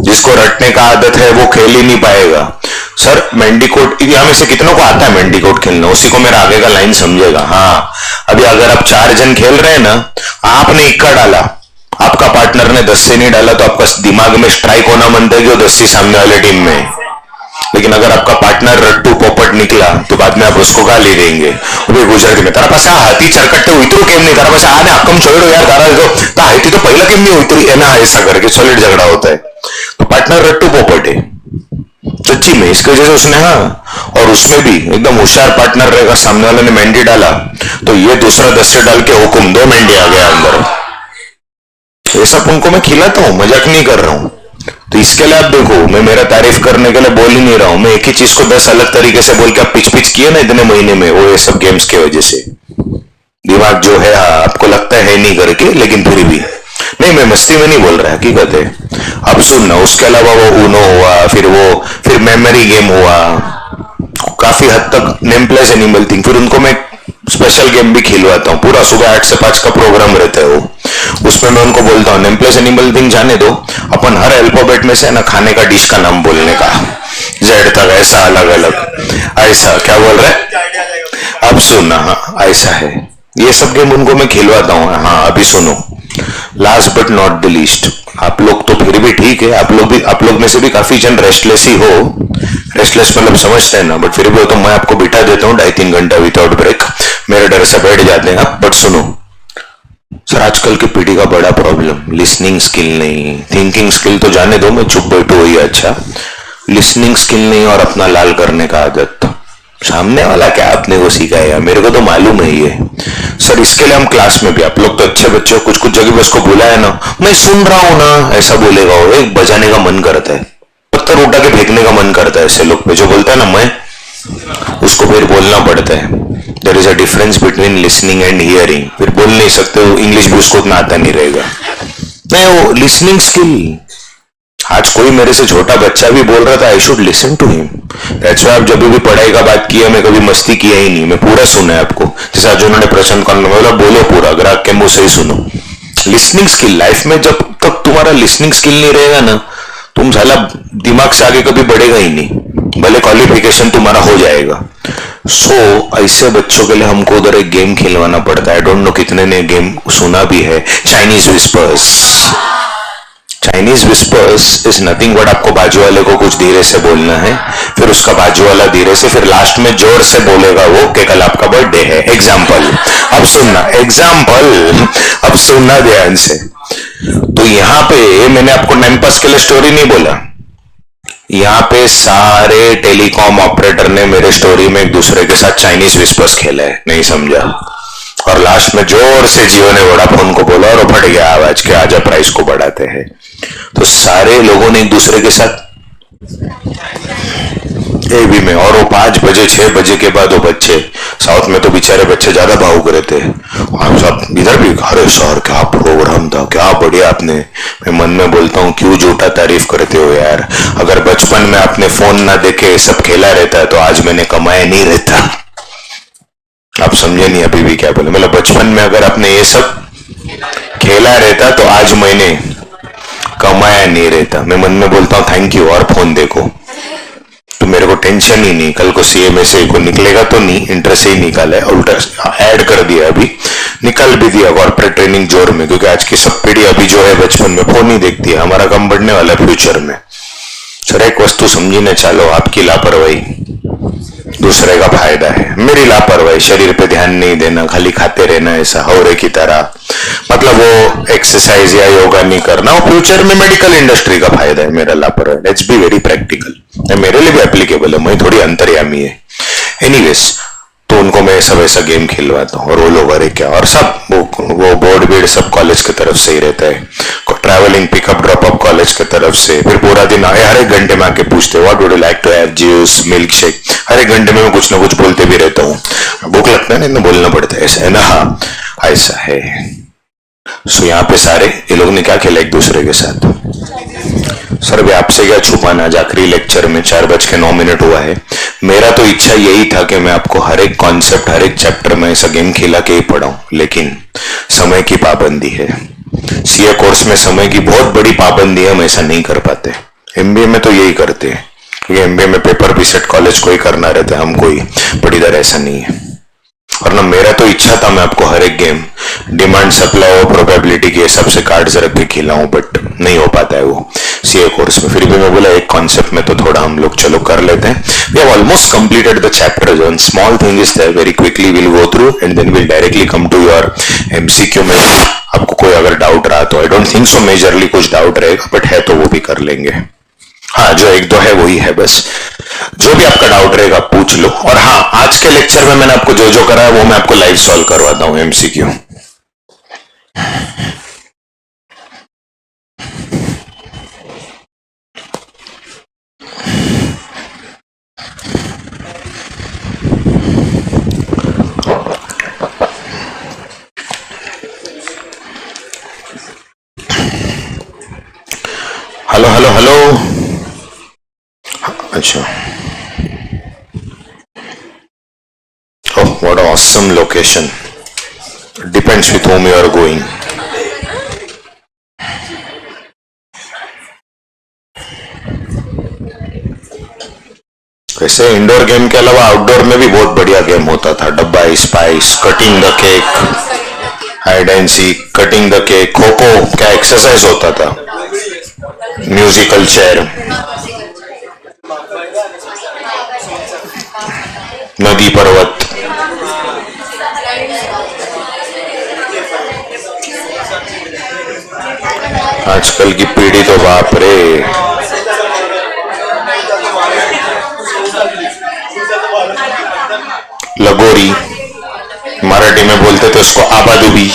जिसको रटने का आदत है वो खेल ही नहीं पाएगा। सर मेंडीकोट, यहाँ में से कितनों को आता है मेंडीकोट खेलना? उसी को मेरा आगे का लाइन समझेगा। हाँ, अभी अगर आप 4 जन खेल रहे हैं ना, आपने इक्का डाला, आपका पार्टनर ने 10 से नहीं डाला, तो आपका दिमाग में स्ट्राइक होना बनता है कि वो 10 से सामने वाले टीम में। लेकिन अगर आपका पार्टनर रट्टू पोपट निकला तो बाद में आप उसको गाली देंगे, वो गुजराती में, तारा पास हाथी चरकट्टे उतरू केम नहीं, तारा पास आने अक्कम छोड़ो यार, तारा जो हाथी तो पहला केम नहीं उतरी है ना, ऐसा करके सॉलिड झगड़ा होता है। तो पार्टनर रट्टू पोपट है सच्ची में, इसकी वजह से उसने, हाँ, और उसमें भी एकदम होशियार पार्टनर रहेगा, सामने वाले ने मेंढी डाला तो ये दूसरा 10 से डाल के हुकुम, 2 मेंढी आ गया अंदर। ये सब उनको मैं खिलाता हूँ, मजाक नहीं कर रहा हूँ। तो इसके लिए आप देखो, मैं मेरा तारीफ करने के लिए बोल ही नहीं रहा हूं, मैं एक ही चीज को 10 अलग तरीके से बोल के आप पिच पिच किए ना इतने महीने में, वो ये सब गेम्स की वजह से दिमाग जो है, आपको लगता है नहीं करके, लेकिन फिर भी नहीं, मैं मस्ती में नहीं बोल रहा, हकीकत है। अब सुनना, उसके अलावा वो ऊनो हुआ, फिर मेमोरी गेम हुआ, काफी हद तक नेम प्लेस एनिमल थिंग, फिर उनको मैं स्पेशल गेम भी खिलवाता हूँ, पूरा सुबह 8 से 5 का प्रोग्राम रहता है वो, उसमें मैं उनको बोलता हूँ नेम प्लेस एनिमल थिंग जाने दो, अपन हर अल्फाबेट में से ना खाने का डिश का नाम बोलने का, जेड तक ऐसा अलग अलग, ऐसा क्या बोल रहे? अब सुनना, हाँ ऐसा है, ये सब गेम उनको मैं खिलवाता हूँ। हाँ अभी सुनो, last but not the least, आप लोग तो फिर भी ठीक है, आप लोग में से भी काफी जन रेस्टलेस ही हो, रेस्टलेस मतलब समझते हैं ना, बट फिर भी तो मैं आपको बिठा देता हूँ 2.5-3 घंटा विदाउट ब्रेक, मेरे डर से बैठ जाते हैं। बट सुनो सर, आजकल की पीढ़ी का बड़ा प्रॉब्लम लिसनिंग स्किल नहीं, थिंकिंग स्किल तो जाने दो, मैं चुप बैठू वही अच्छा, लिसनिंग स्किल नहीं और अपना लाल करने का आदत। सामने वाला क्या आपने को सिखाया, मेरे को तो मालूम है ये सर। इसके लिए हम क्लास में भी, आप लोग तो अच्छे बच्चे हो, कुछ कुछ जगह उसको बुलाया ना, मैं सुन रहा हूं ना, ऐसा बोलेगा वो, एक बजाने का मन करता है, पत्थर उठा के फेंकने का मन करता है ऐसे लोग पे, जो बोलता है ना मैं, उसको फिर बोलना पड़ता है। There is a difference between listening and hearing, फिर बोल नहीं सकते, इंग्लिश भी उसको उतना आता नहीं रहेगा। नहीं, वो लिसनिंग स्किल, आज कोई मेरे से छोटा बच्चा भी बोल रहा था I should listen to him, that's why आप जब भी पढ़ाई का बात किया, मैं कभी मस्ती किया ही नहीं, मैं पूरा सुना है आपको, जैसे आज उन्होंने प्रश्न करना बोला, बोलो पूरा, ग्राहक के मुंह से ही सुनो। लिसनिंग स्किल, लाइफ में जब तक तुम्हारा लिसनिंग स्किल नहीं रहेगा ना, तुम साला दिमाग से आगे कभी बढ़ेगा ही नहीं, भले क्वालिफिकेशन तुम्हारा हो जाएगा। ऐसे बच्चों के लिए हमको उधर एक गेम खिलवाना पड़ता है, आई डोंट नो कितने ने गेम सुना भी है, Chinese whispers. Chinese whispers is nothing but, आपको बाजू वाले को कुछ धीरे से बोलना है, फिर उसका बाजू वाला धीरे से, फिर लास्ट में जोर से बोलेगा वो कि कल आपका बर्थडे है, एग्जाम्पल। अब सुनना, एग्जाम्पल, अब सुनना ध्यान से। तो यहाँ पे मैंने आपको टाइम पास के लिए स्टोरी नहीं बोला, यहाँ पे सारे टेलीकॉम ऑपरेटर ने मेरे स्टोरी में एक दूसरे के साथ चाइनीज विस्पर्स खेला है, नहीं समझा, और लास्ट में जोर से जियो ने वोडाफोन को बोला और फट गया आवाज के आजा प्राइस को बढ़ाते हैं। तो सारे लोगों ने एक दूसरे के साथ एवी में, और वो 5 बजे 6 बजे के बाद वो बच्चे, साउथ में तो बेचारे बच्चे ज्यादा भावुक रहते हैं, हम सब इधर भी, अरे सर क्या प्रोग्राम था, क्या बढ़िया आपने, मैं मन में बोलता हूँ क्यों झूठा तारीफ करते हो यार, अगर बचपन में आपने फोन ना देखे सब खेला रहता है तो आज मैंने कमाया नहीं रहता। आप समझे नहीं अभी भी क्या बोले, मतलब बचपन में अगर आपने ये सब खेला रहता तो आज मैंने कमाया नहीं रहता। मैं मन में बोलता हूँ थैंक यू और फोन देखो, तो मेरे को टेंशन ही नहीं, कल को सीएमए से को निकलेगा तो नहीं, इंटरेस्ट ही निकाला है, उल्टा ऐड कर दिया, अभी निकाल भी दिया कॉर्पोरेट ट्रेनिंग जोर में, क्योंकि आज की सब पीढ़ी अभी जो है बचपन में फोन ही देखती है, हमारा कम बढ़ने वाला फ्यूचर में। सर एक वस्तु समझीने चालो, आपकी लापरवाही दूसरे का फायदा है, मेरी लापरवाही शरीर पे ध्यान नहीं देना, खाली खाते रहना ऐसा हौरे की तरह, मतलब वो एक्सरसाइज या योगा नहीं करना, वो फ्यूचर में मेडिकल इंडस्ट्री का फायदा है, मेरा लापरवाही। लेट्स बी वेरी प्रैक्टिकल, मेरे लिए भी एप्लीकेबल है, मैं थोड़ी अंतर्यामी है। एनीवेज, तो उनको मैं सब ऐसा गेम खिलवाता हूँ और वो लोग अरे क्या, और सब वो बोर्ड बीड सब कॉलेज की तरफ से ही रहता है, travelling pickup drop up college की तरफ से, फिर पूरा दिन हर एक घंटे में आके पूछते what would you like to have, juice, milkshake, हर एक घंटे में मैं कुछ ना कुछ बोलते भी रहता हूँ, भूख लगता है ना, बोलना पड़ता है, ऐसा है ना, हाँ ऐसा है। सो यहाँ पे सारे ये लोग ने क्या खेला एक दूसरे के साथ, सर भी आपसे क्या छुपाना, आज आखिरी लेक्चर में 4:09 हुआ है, मेरा तो इच्छा यही था कि मैं आपको हर एक कॉन्सेप्ट हर एक चैप्टर में ऐसा गेम खिला के ही पढ़ाऊं, लेकिन समय की पाबंदी है, सीए कोर्स में समय की बहुत बड़ी पाबंदी है, हम ऐसा नहीं कर पाते। एमबीए में तो यही करते हैं, क्योंकि एमबीए में पेपर भी सेट कॉलेज को ही करना रहता है, हम कोई बड़ी इधर ऐसा नहीं है। और ना मेरा तो इच्छा था मैं आपको हर एक गेम डिमांड सप्लाई और प्रोबेबिलिटी के हिसाब से कार्ड्स रख के खिलाऊं, बट नहीं हो पाता है वो सीए कोर्स में। फिर भी मैं बोला एक कॉन्सेप्ट में तो थोड़ा हम लोग चलो कर लेते हैं। We have almost completed the chapter, one small thing is there, very quickly will go through and then will directly come to your MCQ में। आपको कोई अगर डाउट रहा तो, I don't think so majorly कुछ डाउट रहेगा, but है तो वो भी कर लेंगे। हाँ जो एक दो है वही है बस, जो भी आपका डाउट रहेगा पूछ लो। और हाँ आज के लेक्चर में मैंने आपको जो जो करा है वो मैं आपको लाइव सॉल्व करवाता हूँ एमसीक्यू। हेलो हेलो हेलो, अच्छा, oh what an awesome location, depends with whom you are going। वैसे इंडोर गेम के अलावा आउटडोर में भी बहुत बढ़िया गेम होता था, डब्बा spice, cutting the cake, hide and seek, cutting the cake, kho kho क्या एक्सरसाइज होता था, म्यूजिकल चेयर, नदी पर्वत, आजकल की पीढ़ी तो बाप रे, लगोरी, मराठी में बोलते थे उसको आबादुबी,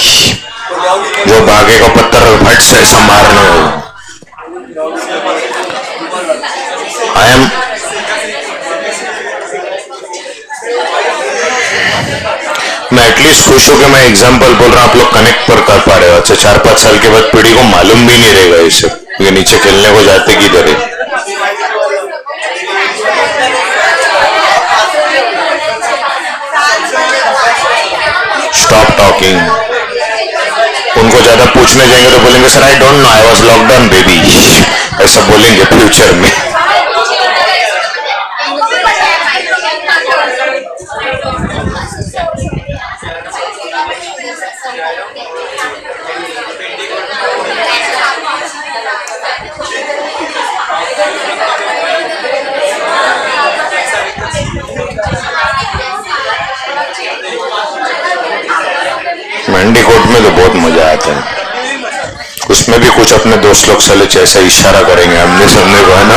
जो भागे का पत्थर फट से संभालने हो। आई एम मैं एटलीस्ट खुश हूं कि मैं एग्जांपल बोल रहा हूं, आप लोग कनेक्ट पर कर पा रहे हो। अच्छा 4-5 साल के बाद पीढ़ी को मालूम भी नहीं रहेगा इसे, ये नीचे खेलने को जाते किधर है। स्टॉप टॉकिंग, उनको ज्यादा पूछने जाएंगे तो बोलेंगे sir I don't know, I was lockdown baby, ऐसा बोलेंगे फ्यूचर में। मेंडीकोट में तो बहुत मजा आता है, उसमें भी कुछ अपने दोस्त लोग चले ऐसा इशारा करेंगे हमने सुनने को, है ना।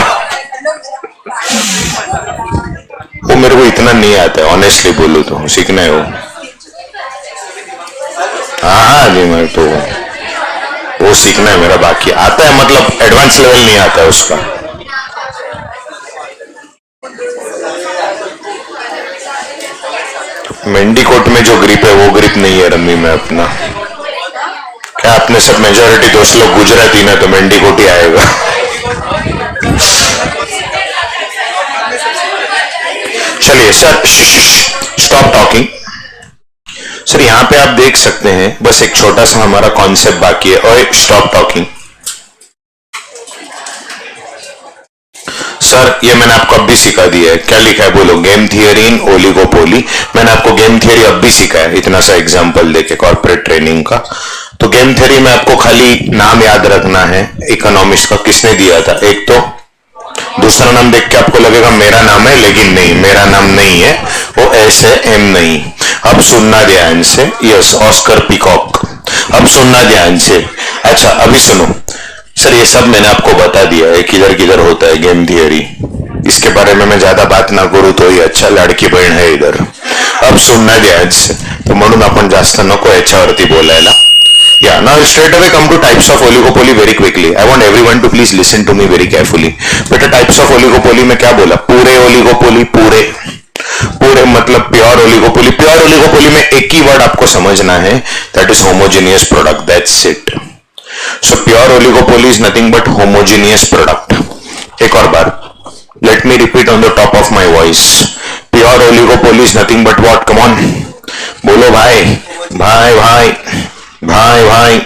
वो मेरे को इतना नहीं आता है ऑनेस्टली बोलूं तो, सीखना है वो। हाँ जी, मैं तो वो सीखना है मेरा, बाकी आता है मतलब एडवांस लेवल नहीं आता है उसका। मेंडीकोट में जो ग्रिप है वो ग्रिप नहीं है रम्मी में अपना। क्या आपने सब मेजोरिटी दोस्त लोग गुजराती ना, तो मेंडीकोट ही आएगा। चलिए सर स्टॉप टॉकिंग। सर यहाँ पे आप देख सकते हैं बस एक छोटा सा हमारा कॉन्सेप्ट बाकी है, और स्टॉप टॉकिंग। सर ये मैंने आपको अब भी सिखा दिया है, क्या लिखा है बोलो, गेम थियरी इन ओलिगोपोली। मैंने आपको गेम थियरी अब भी सिखा है, इतना सा एग्जांपल देके कॉर्पोरेट ट्रेनिंग का। तो गेम थियरी में आपको खाली नाम याद रखना है इकोनॉमिस्ट का, किसने दिया था। एक तो दूसरा नाम देख के आपको लगेगा मेरा नाम है, लेकिन नहीं, मेरा नाम नहीं है, वो एस है, एम नहीं। अब सुनना ध्यान से, यस ऑस्कर पिकॉक। अब सुनना ध्यान से। अच्छा अभी सुनो सर, ये सब मैंने आपको बता दिया है किधर किधर होता है गेम थियरी, इसके बारे में मैं ज्यादा बात ना करू तो ही अच्छा, लाडकी बहीण है इधर। अब सुनना ध्यान से, तो म्हणून आपण जास्त नको याच्यावरती बोलायला. Yeah, now straight away come to types of oligopoly very quickly. I want everyone to please listen to me very carefully. बेटा types of oligopoly में क्या बोला, पूरे oligopoly, पूरे पूरे मतलब प्योर ओलिगोपोली। प्योर ओलिगोपोली में एक ही वर्ड आपको समझना है, that is homogeneous product, that's it. So pure oligopoly is nothing but homogeneous product. एक और बार, let me repeat on the top of my voice, pure oligopoly is nothing but what, come on बोलो भाई भाई भाई भाई भाई।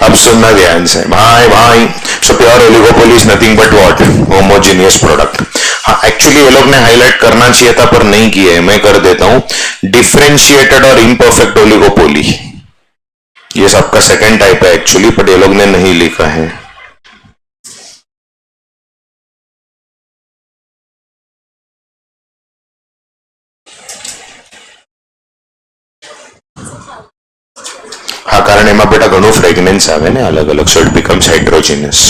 अब सुनना ध्यान से भाई भाई। सो pure oligopoly is nothing but what, homogeneous product. हाँ एक्चुअली ये लोग ने हाईलाइट करना चाहिए था पर नहीं किए है, मैं कर देता हूं, डिफरेंशिएटेड और इम्परफेक्ट ओलिगोपोली, ये सबका सेकेंड टाइप है एक्चुअली, पर ये लोग ने नहीं लिखा है। हाँ कारण एम बेटा घणું फ्रेग्रेंस आवे ने अलग अलग, so it becomes heterogeneous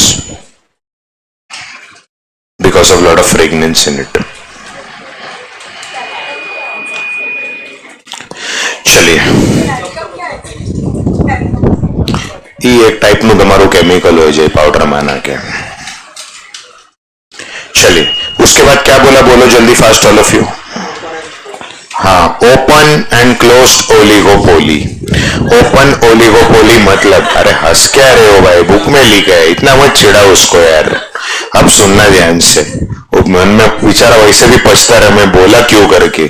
because of lot of fragrance in it. चलिए ये एक टाइप નું તમારું કેમિકલ હોય છે પાવડર માં નાખે। चलिए उसके बाद क्या बोला, बोलो जल्दी फास्ट ऑल ऑफ यू। हाँ open and closed oligopoly. Open oligopoly मतलब, अरे हंस क्या रहे हो भाई, बुक में लिखा है, इतना मत चिढ़ा उसको यार। अब सुनना ध्यान से, मन में बेचारा वैसे भी पछता रहा मैं बोला क्यों करके,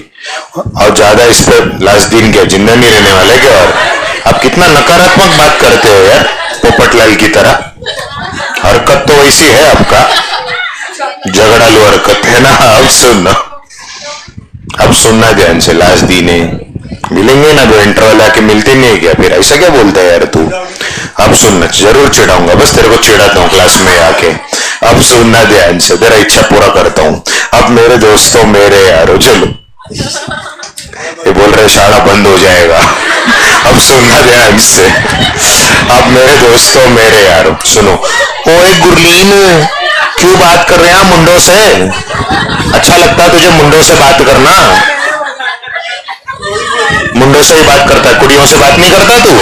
और ज्यादा इस पर लास्ट दिन क्या जिंदा नहीं रहने वाले क्या। और आप कितना नकारात्मक बात करते हो यार, पोपटलाल की तरह। हरकत तो वैसी है आपका, झगड़ालू हरकत है ना। अब सुनना ध्यान से, लास्ट दिन है, मिलेंगे ना, दो इंटरवल आके मिलते नहीं है क्या, फिर ऐसा क्या बोलता है यार तू। अब सुनना, जरूर चिढ़ाऊंगा, बस तेरे को चिढ़ाता हूँ क्लास में आके। अब सुनना ध्यान से, तेरा इच्छा पूरा करता हूँ। अब मेरे दोस्तों मेरे यारो, चलो ये बोल रहे शाला बंद हो जाएगा। अब सुनना ध्यान से, अब मेरे दोस्तों मेरे यारो सुनो। ओए गुरलीन क्यों बात कर रहे हैं मुंडों से, अच्छा लगता है तुझे मुंडों से बात करना, मुंडों से ही बात करता है, कुड़ियों से बात नहीं करता तू।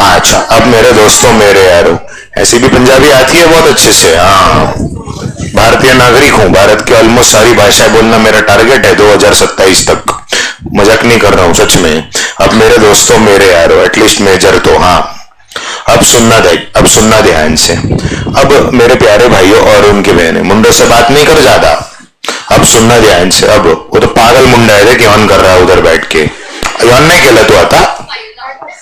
अच्छा अब मेरे दोस्तों मेरे यारो, ऐसी भी पंजाबी आती है बहुत अच्छे से। हाँ भारतीय नागरिक हूं, भारत की ऑलमोस्ट सारी भाषाएं बोलना मेरा टारगेट है 2027 तक, मजाक नहीं कर रहा हूं सच में। अब मेरे दोस्तों मेरे यारो, एटलीस्ट मेजर तो। हाँ अब सुनना ध्यान से। अब मेरे प्यारे भाइयों और उनकी बहनें, मुंडों से बात नहीं कर ज्यादा। अब सुनना ध्यान से, अब वो तो पागल मुंडा है कि ऑन कर रहा है उधर बैठ के, यौन नहीं केला तू आता,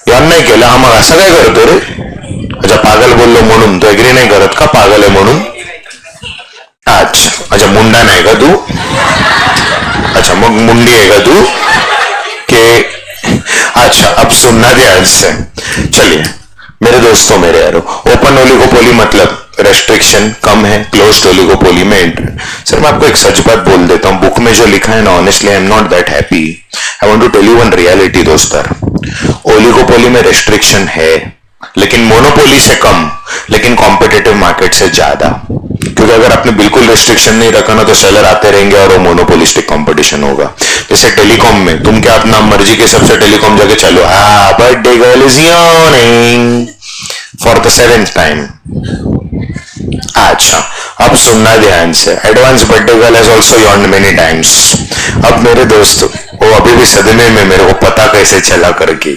यौन नहीं केला, हम असं काय करतो रे। अच्छा पागल बोललो म्हणून तो एग्री नाही करत का, पागल आहे म्हणून। अच्छा अच्छा मुंडा नाही का तू, अच्छा मग मुंडी है का तू के। अच्छा अब सुनना ध्यान से। चलिए मेरे दोस्तों मेरे यारो, ओपन ओलिगोपोली मतलब रेस्ट्रिक्शन कम है, क्लोज्ड ओलिगोपोली में सर मैं आपको एक सच बात बोल देता हूं, बुक में जो लिखा है ना, honestly I am not that happy. I want to tell you one reality दोस्तर, ओलिगोपोली में रेस्ट्रिक्शन है लेकिन मोनोपोली से कम, लेकिन कॉम्पिटिटिव मार्केट से ज्यादा। क्योंकि अगर आपने बिल्कुल रेस्ट्रिक्शन नहीं रखा ना तो सेलर आते रहेंगे और वो मोनोपोलिस्टिक कंपटीशन होगा। जैसे टेलीकॉम में तुम क्या अपना मर्जी के सबसे टेलीकॉम जाके चलो, हाँ birthday girl is yawning for the 7th time. अच्छा अब सुनना ध्यान से, advance birthday girl has also यॉर्न मेनी टाइम्स। अब मेरे दोस्त वो अभी भी सदमे में, मेरे को पता कैसे चला करके।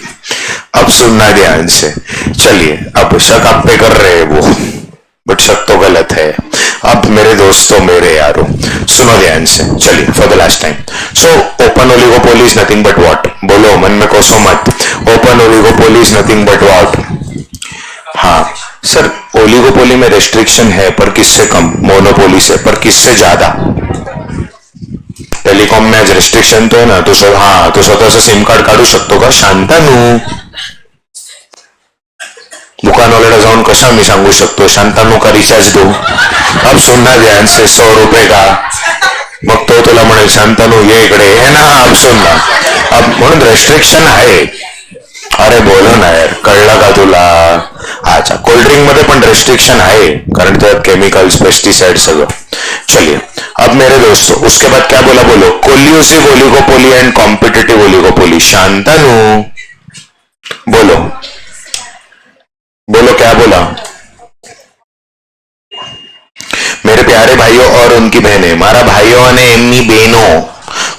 अब सुनना ध्यान से। चलिए अब शक आप पे कर रहे हैं वो, बट शक तो गलत है। अब मेरे दोस्तों मेरे यारो सुनो ध्यान से, चलिए for the last time. So open oligopoly is nothing but what, बोलो मन में कोसो मत, open oligopoly is nothing but what. हाँ सर ओलिगोपोली में रेस्ट्रिक्शन है, पर किससे कम? मोनोपोली से। पर किससे ज्यादा? टेलिकॉम में आज रेस्ट्रिक्शन तो है ना, तो हाँ, तो स्वतः से सिम कार्ड काढू शकतो का? शांतनु, दुकानवाल्याला जाऊन कशा मी सांगू शकतो शांतनु का रिचार्ज दो? अब सुनना ध्यान से, 100 रुपए का. मग तो तुला म्हणेल शांतनु ये इकडे, है ना? अब सुनना, अब म्हणून रेस्ट्रिक्शन आहे. अरे बोलो ना यार, कळलं का तुला? अच्छा, कोल्ड ड्रिंक मध्ये पण रेस्ट्रिक्शन आहे, कारण त्यात केमिकल्स, पेस्टिसाइड सगळं. चलिए, अब मेरे दोस्तों, उसके बाद क्या बोला? बोलो. Collusive oligopoly and competitive oligopoly. Shantanu बोलो, बोलो क्या बोला? मेरे प्यारे भाइयों और उनकी बहनें, मारा भाइयों ने एमनी बहनों,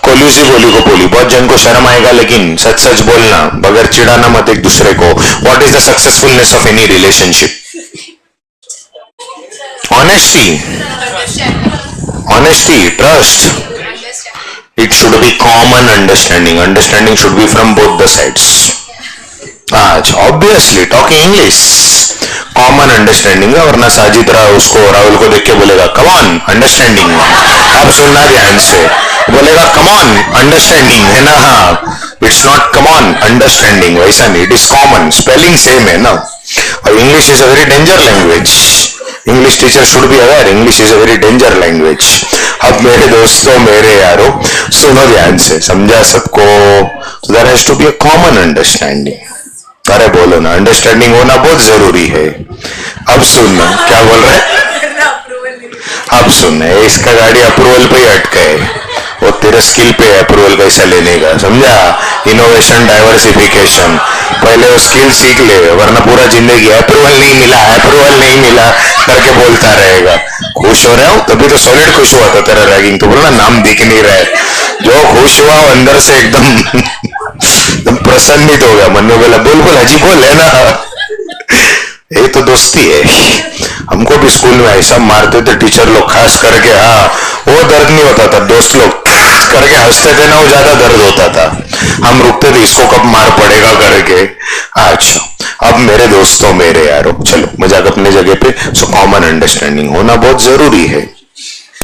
कोल्यूसिव ओलिगोपोली. बहुत जन को शर्म आएगा, लेकिन सच सच बोलना, बगैर चिढ़ाना मत एक दूसरे को. What is the successfulness of any relationship? Honesty, honesty, trust. It should be common understanding. Understanding should be from both the sides. आज obviously talking English, common understanding है, वरना साजिद उसको, राहुल को देख के बोलेगा कम ऑन अंडरस्टैंडिंग. आप सुनना ध्यान से, बोलेगा कम ऑन अंडरस्टैंडिंग, है ना? हाँ, it's not come on understanding, वैसा नहीं, it is common, spelling same है ना. और English is a very danger language. English teacher should be aware, English is a very danger language. अब मेरे दोस्तों, मेरे यारों, सुनो ध्यान से, समझा सबको? There has to be a common understanding. अरे बोलो ना, अंडरस्टैंडिंग होना बहुत जरूरी है. अब सुनना, क्या बोल रहे हैं? अब सुनना, इसका गाड़ी अप्रूवल पे ही अटका है. वो तेरे स्किल पे अप्रूवल कैसा लेने का, समझा? इनोवेशन, डाइवर्सिफिकेशन, पहले वो स्किल सीख ले, वरना पूरा जिंदगी अप्रूवल नहीं मिला, अप्रूवल नहीं मिला करके बोलता रहेगा. खुश हो रहा हूं, तभी तो सॉलिड खुश हुआ था तेरा रैगिंग, तो बोला नाम दिख नहीं रहा है. जो खुश हुआ अंदर से एकदम एकदम प्रसन्नित हो गया. मन में बोला बोल बोल अजी बोल, है ना? ये तो दोस्ती है. हमको भी स्कूल में ऐसा मारते थे टीचर लोग, खास करके. हाँ, वो दर्द नहीं होता था, दोस्त लोग करके हंसते थे ना, वो ज्यादा दर्द होता था. हम रुकते थे, इसको कब मार पड़ेगा करके. अच्छा, अब मेरे दोस्तों, मेरे यारों, चलो मजाक अपने जगह पे. सो कॉमन अंडरस्टैंडिंग होना बहुत जरूरी है.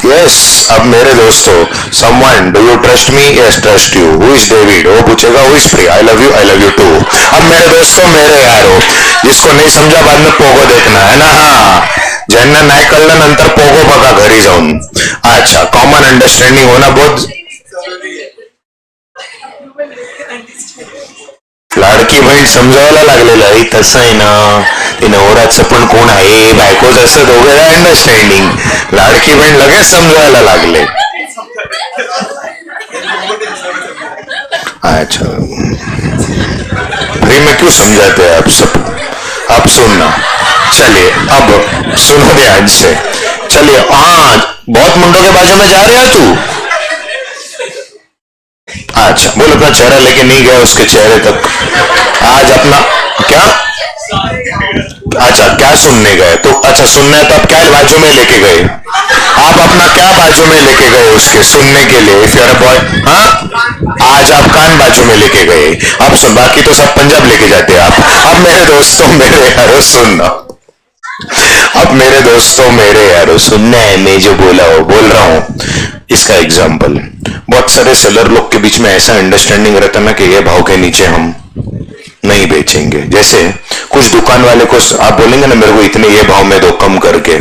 यस, अब मेरे दोस्तों, someone, do you trust me? Yes, trust you. Who is David? वो पूछेगा who is Priya? I love you too. अब मेरे दोस्तों, मेरे यारो, जिसको नहीं समझा बाद में पोगो देखना, है ना? हाँ, ज्यांना नाही कळलं नंतर पोगो बघा घरी जाऊन. अच्छा, कॉमन अंडरस्टँडिंग होना बहुत. लाडकी बहीण समजावायला लागलेलं आहे, तसं आहे ना, ते नवराचं पण कोण आहे, बायकोच असं, दोघे अंडरस्टँडिंग. लाडकी बहीण लगेच समजायला लागले. अच्छा, फ्री में क्यों समझाते हैं आप सब? अब सुनना, चलिए, अब सुनो ध्यान से. चलिए, हाँ, बहुत मुंडों के बाजू में जा रहे हो तू? अच्छा, बोलो, अपना चेहरा लेके नहीं गया उसके चेहरे तक. आज अपना क्या? अच्छा, क्या सुनने गए? तो अच्छा, सुनना है तो आप क्या बाजू में लेके गए? आप अपना क्या बाजू में लेके गए उसके सुनने के लिए? इफ यूर अ बॉय, हाँ, आज आप कान बाजू में लेके गए. अब सुन, बाकी तो सब पंजाब लेके जाते हैं आप. अब मेरे दोस्तों, मेरे यारों, सुनना. अब मेरे दोस्तों, मेरे यारों, सुनना है, मैं जो बोल रहा हूं. इसका एग्जाम्पल, बहुत सारे सेलर लोग के बीच में ऐसा अंडरस्टैंडिंग रहता ना कि ये भाव के नीचे हम नहीं बेचेंगे. जैसे कुछ दुकान वाले को आप बोलेंगे ना, मेरे को इतने ये भाव में दो कम करके,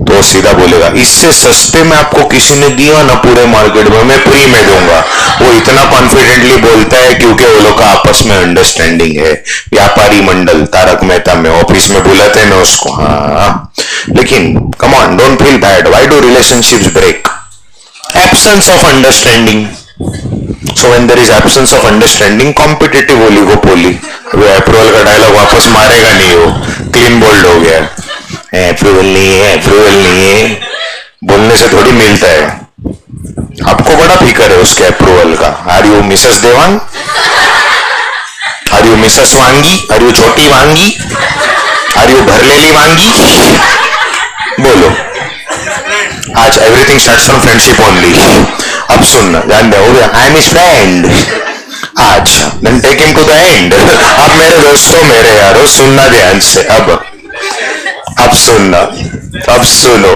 तो सीधा बोलेगा इससे सस्ते में आपको किसी ने दिया ना पूरे मार्केट में, मैं फ्री में दूंगा. वो इतना कॉन्फिडेंटली बोलता है क्योंकि वो लोग का आपस में अंडरस्टैंडिंग है. व्यापारी मंडल, तारक मेहता में ऑफिस में बुलाते हैं ना उसको. हाँ, लेकिन come on, don't feel bad. Why do relationships break? Absence of understanding. So when there is absence of understanding, competitive oligopoly. वो अप्रूवल का डायलॉग वापस मारेगा नहीं, वो क्लीन बोल्ड हो गया. अप्रूवल नहीं है, अप्रूवल नहीं है, बोलने से थोड़ी मिलता है. आपको बड़ा फिकर है उसके अप्रूवल का. Are you mrs Devang? Are you mrs Vangi? Are you छोटी वांगी? आर यू भरलेली वांगी? बोलो. आज everything starts from friendship only. अब सुनना, ध्यान दे, हो गया, आई एम हिज फ्रेंड. अच्छा, then take him to the end. अब मेरे दोस्तों, मेरे यारों, सुनना ध्यान से. अब अब सुनना, अब सुनो,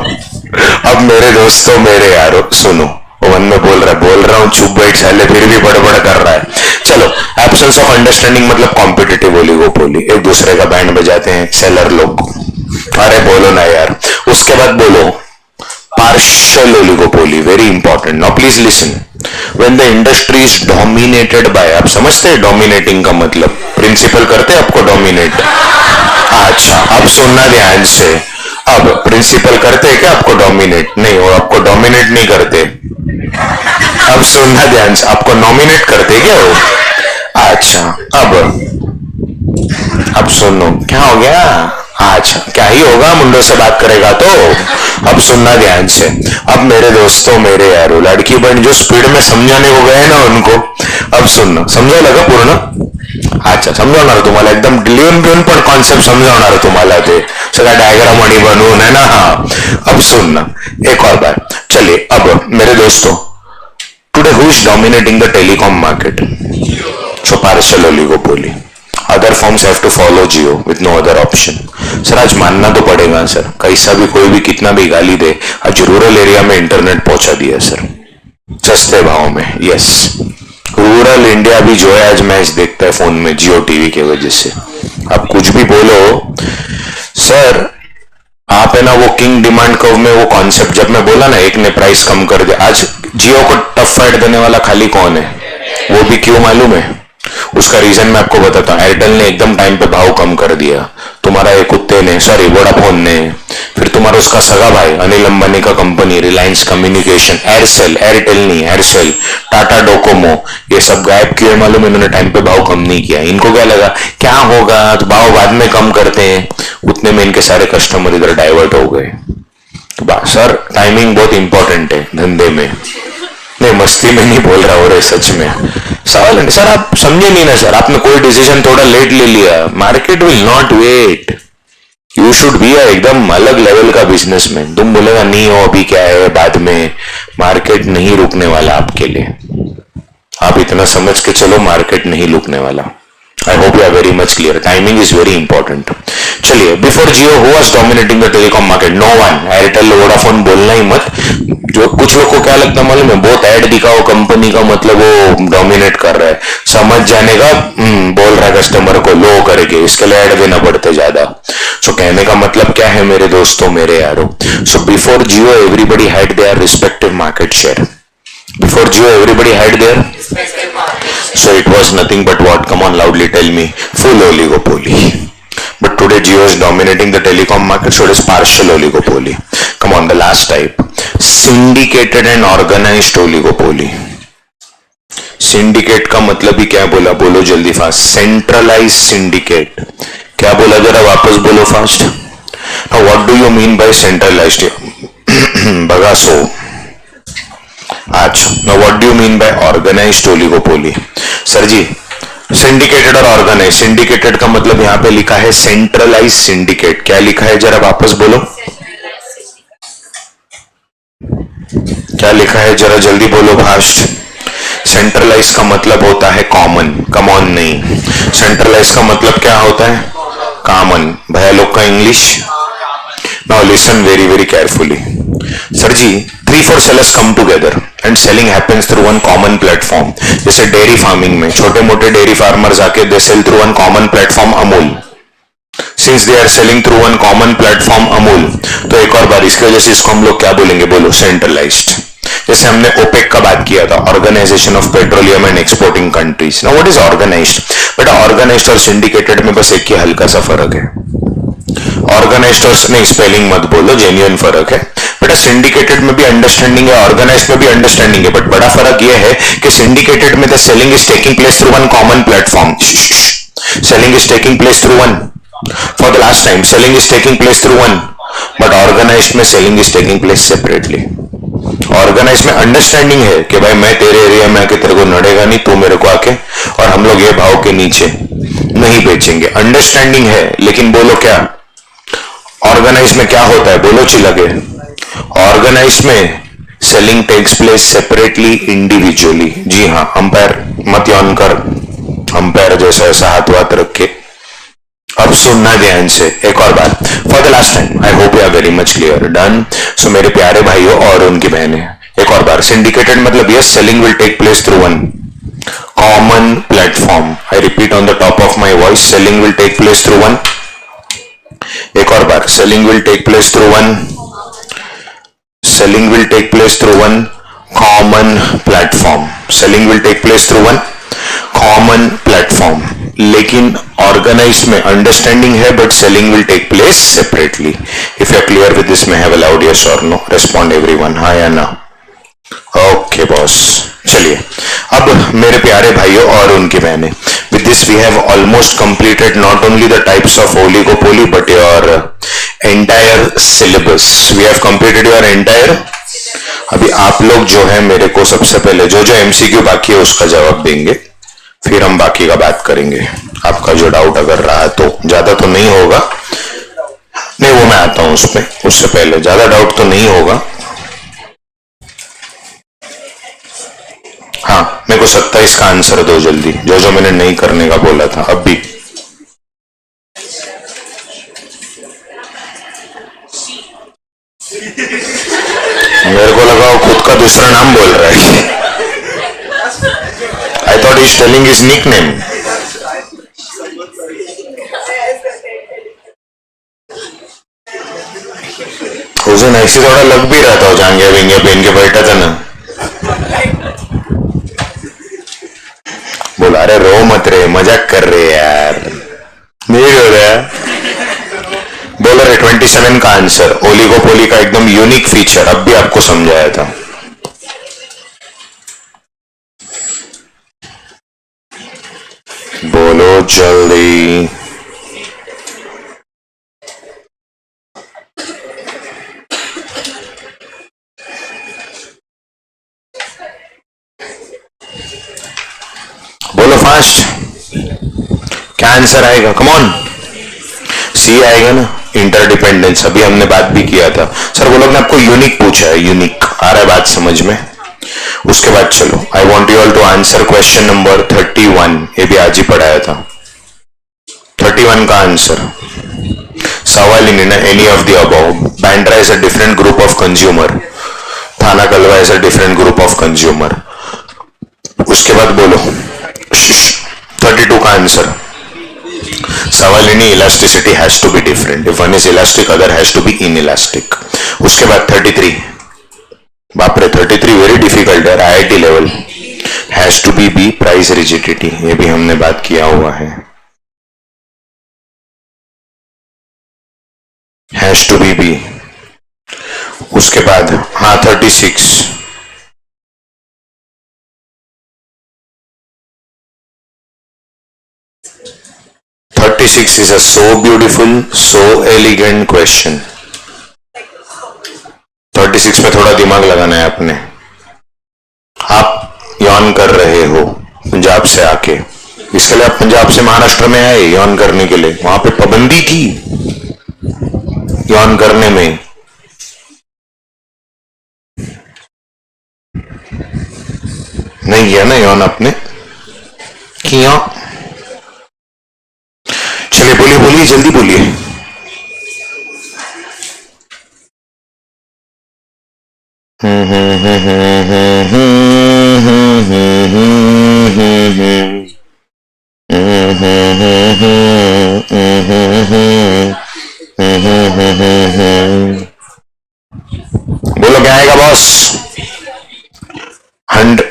अब मेरे दोस्तों मेरे यारो सुनो। वन में बोल रहा हूं चुप बैठ साले, फिर भी बड़बड़ कर रहा है। चलो, एब्सेंस ऑफ अंडरस्टैंडिंग मतलब कॉम्पिटिटिव ओलिगोपोली, एक दूसरे का बैंड बजाते हैं सेलर लोग। अरे बोलो ना यार। उसके बाद बोलो partial oligopoly, very important. Now please listen. When the industry is dominated by, आप समझते हैं dominating का मतलब? प्रिंसिपल करते हैं आपको dominate? अच्छा, अब सुनना ध्यान से। अब प्रिंसिपल करते हैं क्या आपको dominate? नहीं, वो आपको dominate नहीं करते। अब सुनना ध्यान से, आपको nominate करते क्या वो? अच्छा, अब सुनो, क्या हो गया? अच्छा, क्या ही होगा, मुंडो से बात करेगा तो। अब सुनना ध्यान से। अब मेरे दोस्तों मेरे यारो, लड़की बहन जो स्पीड में समझाने को गए ना उनको, अब सुनना, समझा लगा पूर्ण? अच्छा, समजावणार तुम्हाला एकदम लिहून घेऊन पण कॉन्सेप्ट समजावणार तुम्हाला, ते सगळा डायग्राम आणि बनवून है ना। हाँ, अब सुनना एक और बार। चलिए, अब मेरे दोस्तों, today who is dominating the telecom market? So partial oligopoly. Other firms have to follow Jio with no other option. Sir आज मानना तो पड़ेगा सर, कैसा भी कोई भी कितना भी गाली दे, आज रूरल एरिया में इंटरनेट पहुंचा दिया सर, सस्ते भाव में। यस, रूरल इंडिया भी जो है आज मैच देखता है फोन में जियो टीवी की वजह से। आप कुछ भी बोलो सर, आप है ना वो किंग डिमांड कर्व में वो कॉन्सेप्ट जब मैं बोला ना एक ने प्राइस कम कर दिया, आज जियो को टफ फाइट देने वाला खाली कौन है? वो भी क्यों मालूम है? उसका रीजन मैं आपको बताता हूँ। एयरटेल ने एकदम टाइम पे भाव कम कर दिया, तुम्हारा एक कुत्ते ने, सॉरी वोडाफोन ने, फिर तुम्हारा उसका सगा भाई अनिल अंबानी का company Reliance communication, Aircel, Airtel नहीं एयरसेल, टाटा डोकोमो, ये सब गायब किए मालूम? इन्होंने टाइम पे भाव कम नहीं किया। इनको क्या लगा क्या होगा तो भाव बाद में कम करते हैं, उतने में इनके सारे कस्टमर इधर डाइवर्ट हो गए। तो सर टाइमिंग बहुत इंपॉर्टेंट है धंधे में। नहीं, मस्ती में नहीं बोल रहा हो रहे, सच में सवाल है सर। आप समझे नहीं ना सर, आपने कोई डिसीजन थोड़ा लेट ले लिया, market will not wait. You should be एकदम अलग लेवल का बिजनेसमैन। तुम बोलेगा नहीं हो अभी क्या है बाद में, मार्केट नहीं रुकने वाला आपके लिए। आप इतना समझ के चलो, मार्केट नहीं रुकने वाला। I hope you are very much clear. Timing is very important. चलिए, before Jio who was dominating the telecom market? No one. Airtel, Vodafone बोलना ही मत। जो कुछ लोग को क्या लगता है मालूम है, बहुत ऐड दिखाओ कंपनी का मतलब वो डोमिनेट कर रहा है, समझ जाने का बोल रहा है कस्टमर को लो करके, इसके लिए ऐड देना पड़ते ज्यादा। सो कहने का मतलब क्या है मेरे दोस्तों मेरे यारो? So before Jio everybody had their respective market share. Before Jio, everybody had their. So it was nothing but what? Come on, loudly tell me. Full oligopoly. But today Jio is dominating the telecom market, so it is partial oligopoly. Come on, the last type. Syndicated and organized oligopoly. Syndicate का मतलब ही क्या बोला? बोलो जल्दी fast. Centralized syndicate. क्या बोला जरा वापस बोलो fast. Now what do you mean by centralized? बगा सो। अच्छा, now what do you mean by organized oligopoly? Sir ji, syndicated और ऑर्गेनाइज, सिंडिकेटेड का मतलब यहां पे लिखा है सेंट्रलाइज सिंडिकेट, क्या लिखा है जरा वापस बोलो, क्या लिखा है जरा जल्दी बोलो फास्ट। सेंट्रलाइज का मतलब होता है कॉमन, कमॉन नहीं। सेंट्रलाइज का मतलब क्या होता है? कॉमन। भैया लोग का English. Now listen very very carefully. Sir ji, 3-4 sellers come together and selling happens through one common platform. जैसे डेयरी फार्मिंग में छोटे मोटे डेयरी फार्मर्स आके they sell through one common platform Amul. Since they are selling through one common platform Amul, तो एक और बार इसकी वजह से इसको हम लोग क्या बोलेंगे? बोलो सेंट्रलाइज्ड। जैसे हमने ओपेक का बात किया था, organization of petroleum and exporting countries. Now what is organized? बेटा ऑर्गेनाइज्ड और सिंडिकेटेड में बस एक ही हल्का सा फर्क है। ऑर्गेनाइज्ड और नहीं, स्पेलिंग मत बोलो, जेन्युइन फर्क है बेटा। सिंडिकेटेड में भी अंडरस्टैंडिंग है, ऑर्गेनाइज्ड में भी अंडरस्टैंडिंग है, बट बड़ा फर्क यह है कि सिंडिकेटेड में the selling is taking place through one common platform. Selling is taking place through one, for the last time, selling is taking place through one, but organised में selling is taking place separately. Organise में understanding है कि भाई मैं तेरे area में आके तेरे को नड़ेगा नहीं, तू मेरे को आके, और हम लोग ये भाव के नीचे नहीं बेचेंगे। अंडरस्टैंडिंग है, लेकिन बोलो क्या ऑर्गेनाइज में क्या होता है? बोलो चिल्लाके। ऑर्गेनाइज में selling takes place separately, individually. जी हाँ, अंपायर मत ऑन कर, अंपायर जैसा ऐसा हाथ वाथ रख के। अब सुनना ध्यान से एक और बार for the last time, I hope you are very much clear. Done. So मेरे प्यारे भाइयों और उनकी बहनें, एक और बार, सिंडिकेटेड मतलब yes, selling will take place through one common platform. I repeat on the top of my voice, selling will take place through one, एक और बार, selling will take place through one, selling will take place through one common platform, selling will take place through one common platform. लेकिन organize में understanding है, but selling will take place separately. If you are clear with this, मैं have allowed yes और no, respond everyone, हाँ या ना? Okay boss. चलिए अब मेरे प्यारे भाइयों और उनकी बहनें, with this we have almost completed not only the types of oligopoly but your entire syllabus. We have completed your entire. अभी आप लोग जो है मेरे को सबसे पहले जो जो एमसीक्यू बाकी है उसका जवाब देंगे, फिर हम बाकी का बात करेंगे। आपका जो डाउट अगर रहा तो, ज्यादा तो नहीं होगा, नहीं वो मैं आता हूं उसमें, उससे पहले ज्यादा डाउट तो नहीं होगा। हाँ, मेरे को 27 का आंसर दो जल्दी, जो जो मैंने नहीं करने का बोला था। अब भी मेरे को लगा वो खुद का दूसरा नाम बोल रहा है। I thought he's telling his nickname. उस दिन ऐसे थोड़ा लग भी रहा था, जांगे विंगे पहन के बैठा था ना, बोला अरे रो मत रे, मजाक कर रहे यार, नहीं रो रहा। बोल रहे 27 का आंसर, ओलिगोपोली का एकदम यूनिक फीचर, अब भी आपको समझाया था। बोलो जल्दी। बोलो फास्ट, क्या आंसर आएगा? कम ऑन, सी आएगा ना, इंटरडिपेंडेंस। अभी हमने बात भी किया था। सर वो लोग ने आपको यूनिक पूछा है, यूनिक आ रहा है बात समझ में? उसके बाद चलो, I want you all to answer question number 31। ये भी आज ही पढ़ाया था। 31 का आंसर सवाल ही नहीं ना, any of the above. Bandra is a different group of consumer, Thane Kalwa is a different group of consumer. उसके बाद बोलो 32 का आंसर सवाल ही नहीं, elasticity has to be different, if one is elastic other has to be inelastic. उसके बाद 33, बाप रे 33 वेरी डिफिकल्ट है, IIT level, has to be price rigidity, ये भी हमने बात किया हुआ है, हैज टू बी। उसके बाद हाँ 36, is a so beautiful, so elegant question. 36 में थोड़ा दिमाग लगाना है आपने। आप यौन कर रहे हो पंजाब से आके, इसके लिए आप पंजाब से महाराष्ट्र में आए यौन करने के लिए, वहां पे पाबंदी थी यौन करने में। नहीं किया ना यौन आपने? किया? चलिए बोलिए बोलिए जल्दी बोलिए। बोलो क्या आएगा बॉस?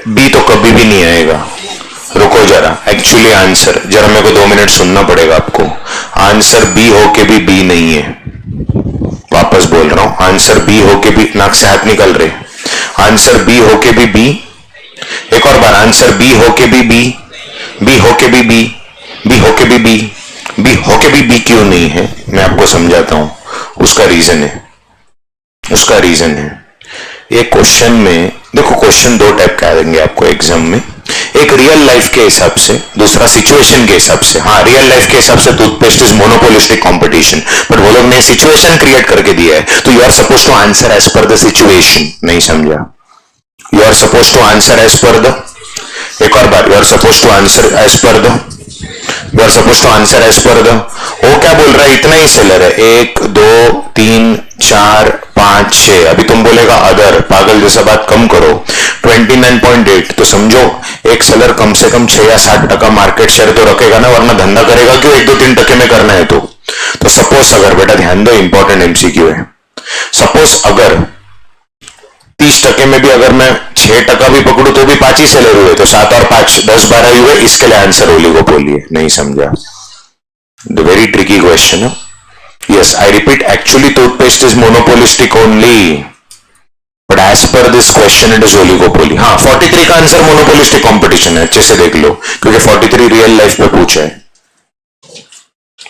बी तो कभी भी नहीं आएगा। रुको जरा, एक्चुअली आंसर जरा मेरे को 2 मिनट सुनना पड़ेगा आपको। आंसर बी हो के भी बी नहीं है, वापस बोल रहा हूं, आंसर बी हो के भी, नाक से हाथ निकल रहे, आंसर बी हो के भी बी। एक और बार, आंसर बी हो के भी बी, बी हो के भी बी, बी हो के भी बी, बी हो के भी बी क्यों नहीं है मैं आपको समझाता हूं। उसका रीजन है, उसका रीजन है। ये क्वेश्चन में देखो, क्वेश्चन 2 टाइप के आएंगे आपको एग्जाम में, एक रियल लाइफ के हिसाब से, दूसरा सिचुएशन के हिसाब से। हाँ, रियल लाइफ के हिसाब से toothpaste is monopolistic competition, but वो लोग ने सिचुएशन क्रिएट करके दिया है, तो you are suppose to answer as per the situation. नहीं समझा? You are suppose to answer as per the, एक और बार, you are suppose to answer as per the you are suppose to answer as per the, वो क्या बोल रहा है, इतना ही सेलर है, 1 2 3 4 5 6, अभी तुम बोलेगा अदर, पागल जैसा बात कम करो, 29.8, तो समझो एक सेलर कम से कम 6 या 7% मार्केट शेयर तो रखेगा ना, वरना धंधा करेगा क्यों 1 2 3 में करना है तो सपोज अगर, बेटा ध्यान दो, इंपॉर्टेंट एमसीक्यू है, सपोज अगर 30% में भी अगर मैं 6% भी पकड़ू तो भी 5 ही सेलर हुए, तो 7 और 5 10 12 हुए, इसके लिए आंसर ओलिगोपोली है। नहीं समझा? द वेरी ट्रिकी क्वेश्चन है। Yes, I repeat, actually toothpaste is monopolistic only, but as per this question it is oligopoly. हाँ, 43 का आंसर मोनोपोलिस्टिक कंपटीशन है, अच्छे से देख लो, क्योंकि 43 रियल लाइफ पे पूछा है,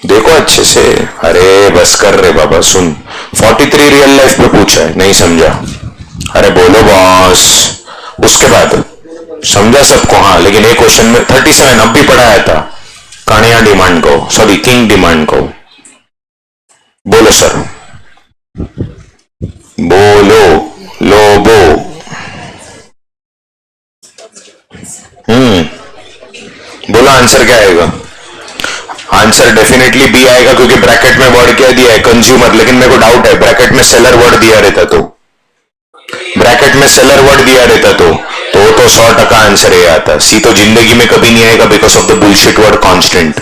देखो अच्छे से। अरे बस कर रे बाबा, सुन, 43 रियल लाइफ पे पूछा है, नहीं समझा? अरे बोलो बॉस। उसके बाद समझा सबको? हाँ, लेकिन एक क्वेश्चन में 37 अब भी पढ़ाया था, कानिया डिमांड को, सॉरी किंग डिमांड को। बोलो सर, बोलो, लोबो। बोलो आंसर क्या आएगा? आंसर डेफिनेटली बी आएगा, क्योंकि ब्रैकेट में वर्ड क्या दिया है? कंज्यूमर। लेकिन मेरे को डाउट है, ब्रैकेट में सेलर वर्ड दिया रहता तो, ब्रैकेट में सेलर वर्ड दिया रहता तो 100% आंसर ये आता। सी तो जिंदगी में कभी नहीं आएगा because of the bullshit word constant.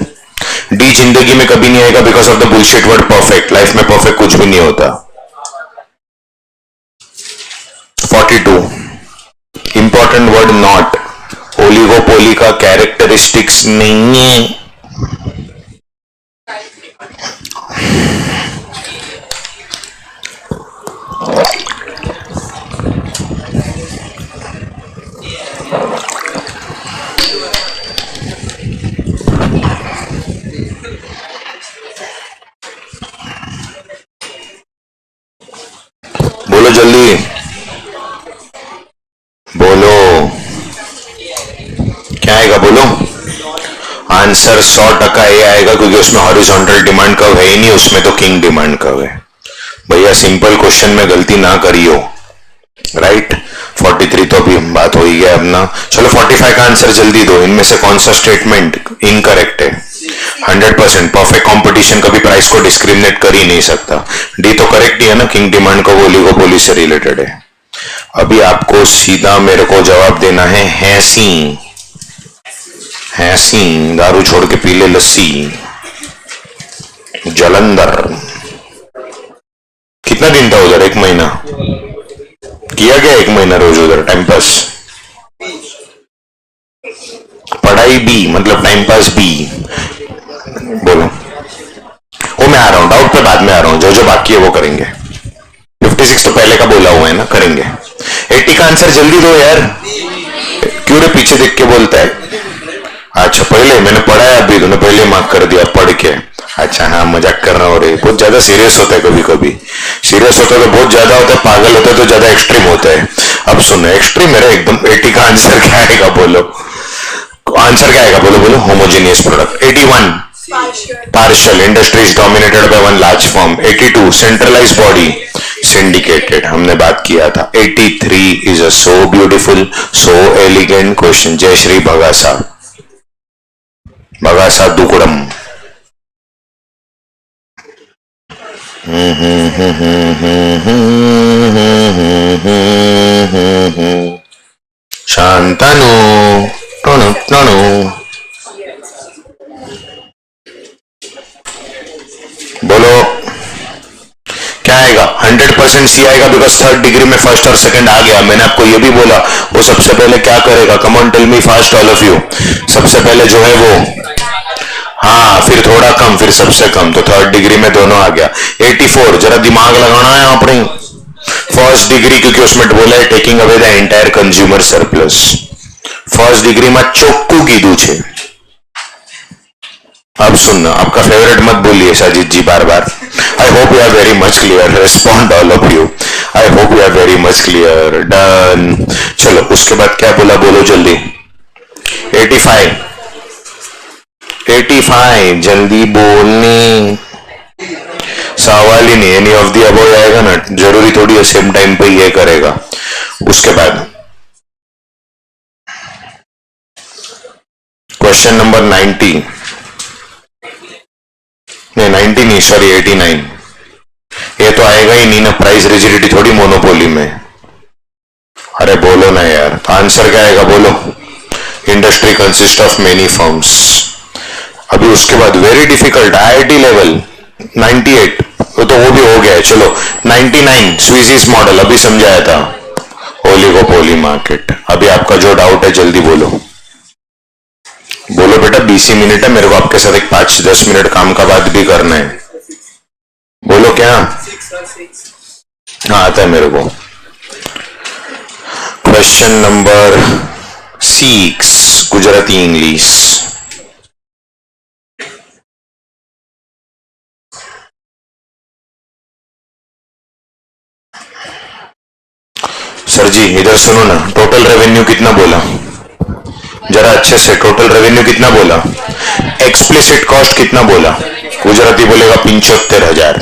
D जिंदगी में कभी नहीं आएगा because of the bullshit word perfect. Life में परफेक्ट कुछ भी नहीं होता। 42 इंपॉर्टेंट वर्ड नॉट, ओलिगोपोली का कैरेक्टरिस्टिक्स नहीं है। बोलो जल्दी, बोलो क्या आएगा? बोलो आंसर 100% ये आएगा, क्योंकि उसमें हॉरिजॉन्टल डिमांड कर्व है ही नहीं, उसमें तो किंग डिमांड कर्व है। भैया सिंपल क्वेश्चन में गलती ना करियो, राइट? 43 तो अभी बात हो ही गया अपना। चलो 45 का आंसर जल्दी दो, इनमें से कौन सा स्टेटमेंट इनकरेक्ट है? 100% परफेक्ट कंपटीशन कभी प्राइस को डिस्क्रिमिनेट कर ही नहीं सकता। डी तो करेक्ट ही है ना, किंग डिमांड का ओलिगोपोली से रिलेटेड है। अभी आपको सीधा मेरे को जवाब देना है, हैसी हैसी, दारू छोड़ के पी ले लस्सी। जलंधर कितना दिन था उधर? 1 महीना किया गया, 1 महीना रोज उधर टाइम पास, पढ़ाई भी मतलब टाइम पास भी। बोलो, वो मैं आ रहा हूं, डाउट पे बाद में आ रहा हूं, जो जो बाकी है वो करेंगे। 56 तो पहले का बोला हुआ है ना, करेंगे। 80 का आंसर जल्दी दो यार, क्यों रे पीछे देख के बोलता है? अच्छा पहले मैंने पढ़ा है, अभी तूने पहले मार्क कर दिया पढ़ के। अच्छा हाँ, मजाक कर रहा हूँ रे, बहुत ज्यादा सीरियस होता है, कभी कभी सीरियस होता है तो बहुत ज्यादा होता है, पागल होता है तो ज्यादा एक्सट्रीम होता है। अब सुनो, एक्सट्रीम मेरा एकदम। 80 का आंसर क्या आएगा? बोलो आंसर क्या आएगा? बोलो बोलो, homogeneous product. 81 partial, industries dominated by one large firm. 82 centralize body, syndicated, हमने बात किया था। 83 is a so beautiful so elegant question. जय श्री भगासा, भगासा दुकुड़म। शांतनु टनु टनु। बोलो क्या आएगा? 100% सी आएगा, बिकॉज थर्ड डिग्री में फर्स्ट और सेकंड आ गया। मैंने आपको ये भी बोला, वो सबसे पहले क्या करेगा? Come on tell me fast all of you. सबसे पहले जो है वो, हाँ, फिर थोड़ा कम, फिर सबसे कम, तो थर्ड डिग्री में दोनों आ गया। 84 जरा दिमाग लगाना है अपनी। फर्स्ट डिग्री, क्योंकि उसमें बोला है taking away the entire consumer surplus. First degree में चोक्कू कीधु छे। अब सुनना, आपका फेवरेट मत बोलिए साजिद जी बार बार। I hope you are very much clear, respond all of you. I hope you are very much clear, done. चलो उसके बाद क्या बोला? बोलो जल्दी। 85 85 जल्दी बोलने, सवाल ही नहीं। एनी ऑफ दी अबव आएगा ना, जरूरी थोड़ी है सेम टाइम पे ये करेगा। उसके बाद क्वेश्चन नंबर 90, 90 नहीं, सॉरी 89। ये तो आएगा ही नहीं ना, प्राइस रिजिडिटी थोड़ी मोनोपोली में। अरे बोलो ना यार, आंसर क्या आएगा बोलो। Industry consist of many firms. अभी उसके बाद वेरी डिफिकल्ट आईआईटी लेवल 98, तो वो भी हो गया है। चलो 99 स्वीजिस मॉडल अभी समझाया था, ओलिगोपोली मार्केट। अभी आपका जो डाउट है जल्दी बोलो, बोलो बेटा, 20 मिनट है, मेरे को आपके साथ एक 5-10 मिनट काम का बात भी करना है। बोलो क्या। हाँ आता है मेरे को। Question number 6 Gujarati English. Sir ji इधर सुनो ना, टोटल रेवेन्यू कितना बोला जरा अच्छे से, टोटल रेवेन्यू कितना बोला, एक्सप्लिसिट कॉस्ट कितना बोला। गुजराती बोलेगा 75,000।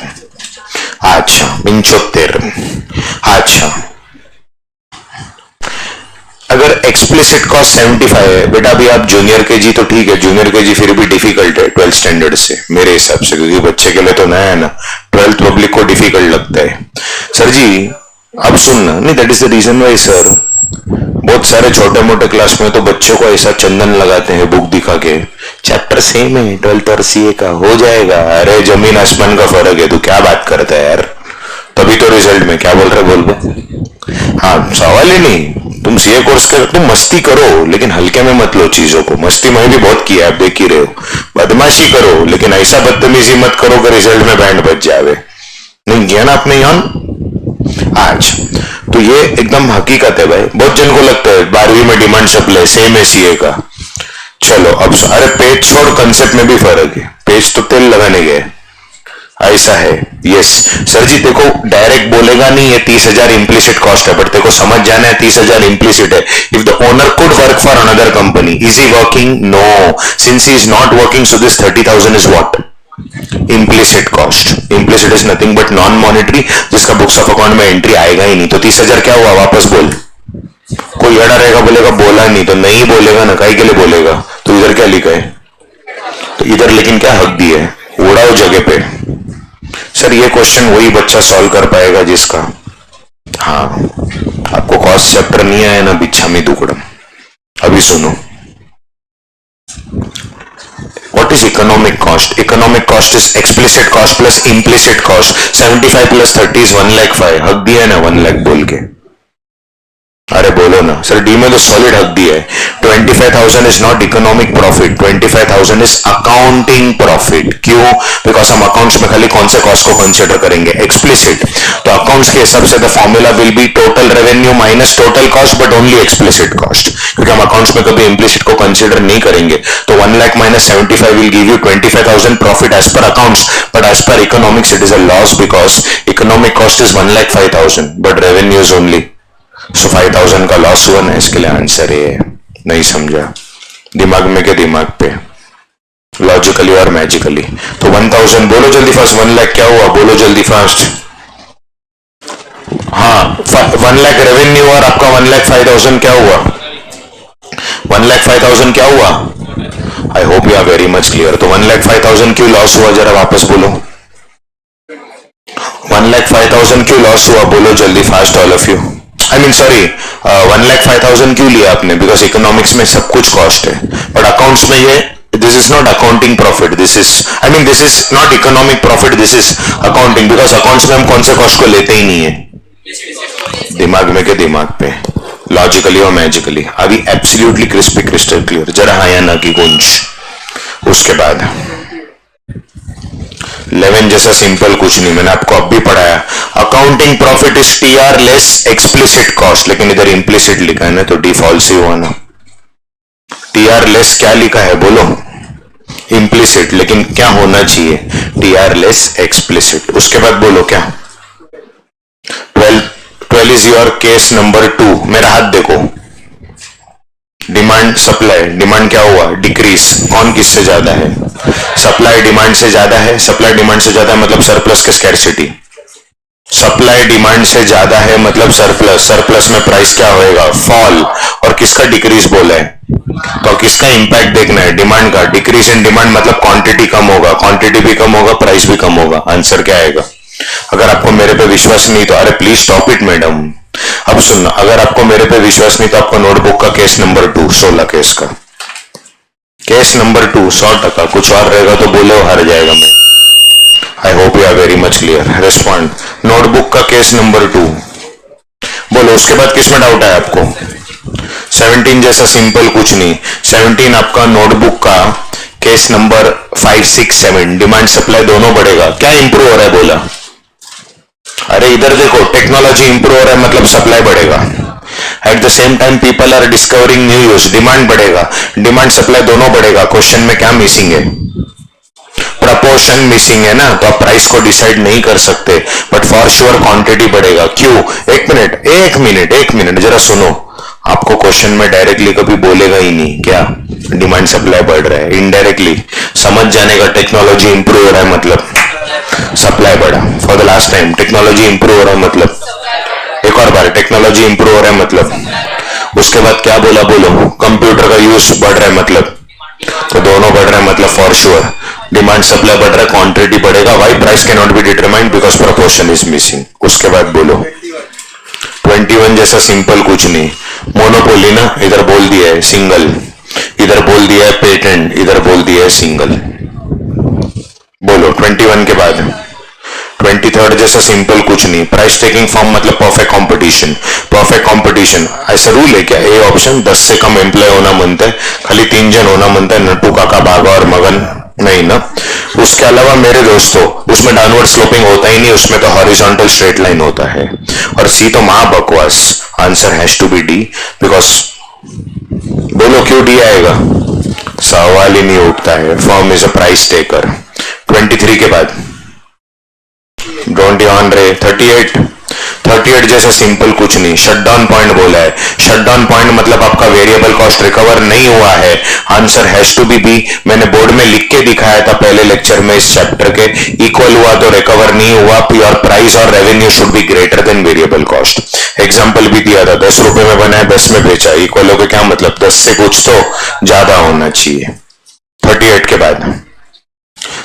अच्छा 75। अच्छा अगर एक्सप्लिसिट कॉस्ट 75 है बेटा, अभी आप जूनियर केजी तो ठीक है, जूनियर केजी फिर भी डिफिकल्ट है 12th स्टैंडर्ड से मेरे हिसाब से, क्योंकि बच्चे के लिए तो नया है ना, 12th पब्लिक को डिफिकल्ट लगता है। सर जी अब सुनना, नहीं that is the reason why sir बहुत सारे छोटे मोटे क्लास में तो बच्चों को ऐसा चंदन लगाते हैं बुक दिखा के, चैप्टर सेम है 12th और सीए का, हो जाएगा। अरे जमीन आसमान का फर्क है, तू क्या बात करता है यार। तभी तो रिजल्ट में क्या बोल रहे बोल। हाँ सवाल ही नहीं, तुम सीए कोर्स कर, तुम मस्ती करो लेकिन हल्के में मत लो चीजों को। मस्ती मैं भी बहुत किया, आप देख ही रहे हो। बदमाशी करो लेकिन ऐसा बदतमीजी मत करो कि रिजल्ट में बैंड बच जावे। नहीं किया ना आपने यान आज, तो ये एकदम हकीकत है भाई। बहुत जन को लगता है 12वीं में डिमांड सप्लाई सेम है सीए का। चलो अब अरे पेज छोड़, कंसेप्ट में भी फर्क है, पेज तो तेल लगाने गए, ऐसा है। यस सर जी देखो डायरेक्ट बोलेगा नहीं ये 30,000 इम्प्लिसिट कॉस्ट है, बट देखो समझ जाना है 30,000 इम्प्लिसिट है। If the owner could work for another company, is he working? No, since he is not working, so this 30,000 is what? Implicit cost. Implicit is nothing but non monetary, जिसका books of account में entry आएगा ही नहीं। तो 30,000 क्या हुआ, वापस बोल। कोई अड़ा रहेगा बोलेगा बोला नहीं, तो नहीं बोलेगा ना, काहे के लिए बोलेगा। तो इधर क्या लिखा है, तो इधर लेकिन क्या हक दी है, उड़ाओ जगह पे। सर ये क्वेश्चन वही बच्चा सॉल्व कर पाएगा जिसका, हाँ आपको कॉस्ट चैप्टर नहीं आया ना, बिच्छा में दुकड़म। अभी सुनो, what is economic cost? Economic cost is explicit cost plus implicit cost. 75 plus 30 is 1,05,000। हक दिया है ना 1 लाख बोल के। अरे बोलो ना सर, डी में तो सॉलिड हक दिया है। 25,000 is not economic profit, 25,000 is accounting profit. क्यों? बिकॉज हम अकाउंट्स में खाली कौन से कॉस्ट को कंसिडर करेंगे, एक्सप्लिसिट। तो अकाउंट्स के हिसाब से the formula will be total revenue minus total cost, but only explicit cost, क्योंकि हम अकाउंट्स में कभी इम्प्लिसिट को कंसिडर नहीं करेंगे। तो 1 lakh minus 75 will give you 25,000 profit as per accounts, but as per economics it is a loss, because economic cost is 1,05,000 but revenue is only, so 5,000 का loss हुआ ना, इसके लिए आंसर ये नहीं समझा। दिमाग में के दिमाग पे, लॉजिकली और मैजिकली। तो 1,000 बोलो जल्दी फास्ट, 1 लाख क्या हुआ बोलो जल्दी फास्ट। हाँ 1 लाख रेवेन्यू और आपका 1,05,000 क्या हुआ, 1,05,000 क्या हुआ। I hope you are very much clear. तो 1,05,000 क्यों लॉस हुआ जरा वापस बोलो, 1,05,000 क्यों लॉस हुआ बोलो जल्दी fast all of you. I mean sorry 1,05,000 क्यों लिया आपने, बिकॉज इकोनॉमिक्स में सब कुछ कॉस्ट है, बट अकाउंट्स में ये this is not accounting profit, this is I mean this is not economic profit, this is accounting, because accounts में हम कौन से कॉस्ट को लेते ही नहीं है। दिमाग में के दिमाग पे, लॉजिकली और मैजिकली। अभी एब्सोल्युटली क्रिस्पी क्रिस्टल क्लियर, जरा हाँ या ना की गूंज। उसके बाद 11 जैसा सिंपल कुछ नहीं, मैंने आपको अब भी पढ़ाया। Accounting profit is TR less explicit cost, लेकिन इधर इंप्लिसिट लिखा है ना, तो डी फॉल्स ही हुआ ना। टीआर लेस क्या लिखा है बोलो, इंप्लिसिट, लेकिन क्या होना चाहिए, टीआर लेस एक्सप्लिसिट। उसके बाद बोलो क्या, 12 इज योर केस नंबर 2। मेरा हाथ देखो, डिमांड सप्लाई, डिमांड क्या हुआ, डिक्रीज। कौन किससे ज्यादा है, सप्लाई डिमांड से ज्यादा है। सप्लाई डिमांड से ज्यादा है मतलब सरप्लस के स्कैरसिटी। सप्लाई डिमांड से ज्यादा है मतलब सरप्लस, सरप्लस में प्राइस क्या होएगा, फॉल। और किसका डिक्रीज बोला है, तो किसका इंपैक्ट देखना है, डिमांड का। डिक्रीज इन डिमांड मतलब क्वांटिटी कम होगा, क्वांटिटी भी कम होगा, प्राइस भी कम होगा। आंसर क्या आएगा? अगर आपको मेरे पे विश्वास नहीं तो अरे प्लीज स्टॉप इट मैडम। अब सुनना, अगर आपको मेरे पे विश्वास नहीं तो आपको नोटबुक का केस नंबर 2, 16 केस का केस नंबर 2, 100%। कुछ और रहेगा तो बोलो, हार जाएगा मैं। I hope you are very much clear. Respond. Notebook का केस नंबर 2 बोलो। उसके बाद किसमें डाउट है आपको? 17 जैसा सिंपल कुछ नहीं। 17 आपका नोटबुक का केस नंबर 5, 6, 7 डिमांड सप्लाई दोनों बढ़ेगा। क्या इंप्रूव हो रहा है बोला? अरे इधर देखो, टेक्नोलॉजी इंप्रूव हो रहा है मतलब सप्लाई बढ़ेगा। At the same time people are discovering new use, demand बढ़ेगा। डिमांड सप्लाई दोनों बढ़ेगा। क्वेश्चन में क्या मिसिंग है? प्रपोर्शन मिसिंग है ना, तो आप प्राइस को डिसाइड नहीं कर सकते, बट फॉर श्योर क्वांटिटी बढ़ेगा। क्यों? एक मिनट एक मिनट एक मिनट जरा सुनो। आपको क्वेश्चन में डायरेक्टली कभी बोलेगा ही नहीं क्या डिमांड सप्लाई बढ़ रहा है, इनडायरेक्टली समझ जाने का टेक्नोलॉजी इंप्रूव हो रहा है मतलब सप्लाई बढ़ा। For the last time, technology improve हो रहा है मतलब, एक और बार, टेक्नोलॉजी इंप्रूव हो रहा है मतलब। उसके बाद क्या बोला बोलो? कंप्यूटर का यूज बढ़ रहा है मतलब, तो दोनों बढ़ रहे हैं मतलब फॉर श्योर डिमांड सप्लाई बढ़ रहा है, क्वांटिटी बढ़ेगा। Why? Price can not be determined because proportion is missing. उसके बाद बोलो। 21 जैसा सिंपल कुछ नहीं। मोनोपोली ना, इधर बोल दिया है सिंगल, इधर बोल दिया है पेटेंट, इधर बोल दिया है सिंगल। बोलो 21 के बाद। 23rd जैसा सिंपल कुछ नहीं। प्राइस टेकिंग फॉर्म मतलब परफेक्ट कंपटीशन। परफेक्ट कंपटीशन ऐसा रूल है क्या? ए ऑप्शन 10 से कम एम्प्लॉय होना मनता है, खाली 3 जन होना मनता है, नटू काका बागा और मगन नहीं ना। उसके अलावा मेरे दोस्तों उसमें डाउनवर्ड स्लोपिंग होता ही नहीं, उसमें तो हॉरिजॉन्टल स्ट्रेट लाइन होता है। और सी तो महा बकवास। Answer has to be D because, बोलो क्यों डी आएगा? सवाल ही नहीं उठता है। Firm is a price taker. 23 के बाद डोंट ऑन रे। 38 जैसा सिंपल कुछ नहीं। शटडाउन पॉइंट बोला है। शटडाउन पॉइंट मतलब आपका वेरिएबल कॉस्ट रिकवर नहीं हुआ है। Answer has to be B. मैंने बोर्ड में लिख के दिखाया था पहले लेक्चर में इस चैप्टर के। इक्वल हुआ तो रिकवर नहीं हुआ। योर प्राइस और revenue should be greater than variable cost. Example भी दिया था, 10 रुपए में बनाया 10 में बेचा, इक्वल हो गया क्या मतलब? 10 से कुछ तो ज्यादा होना चाहिए। 38 के बाद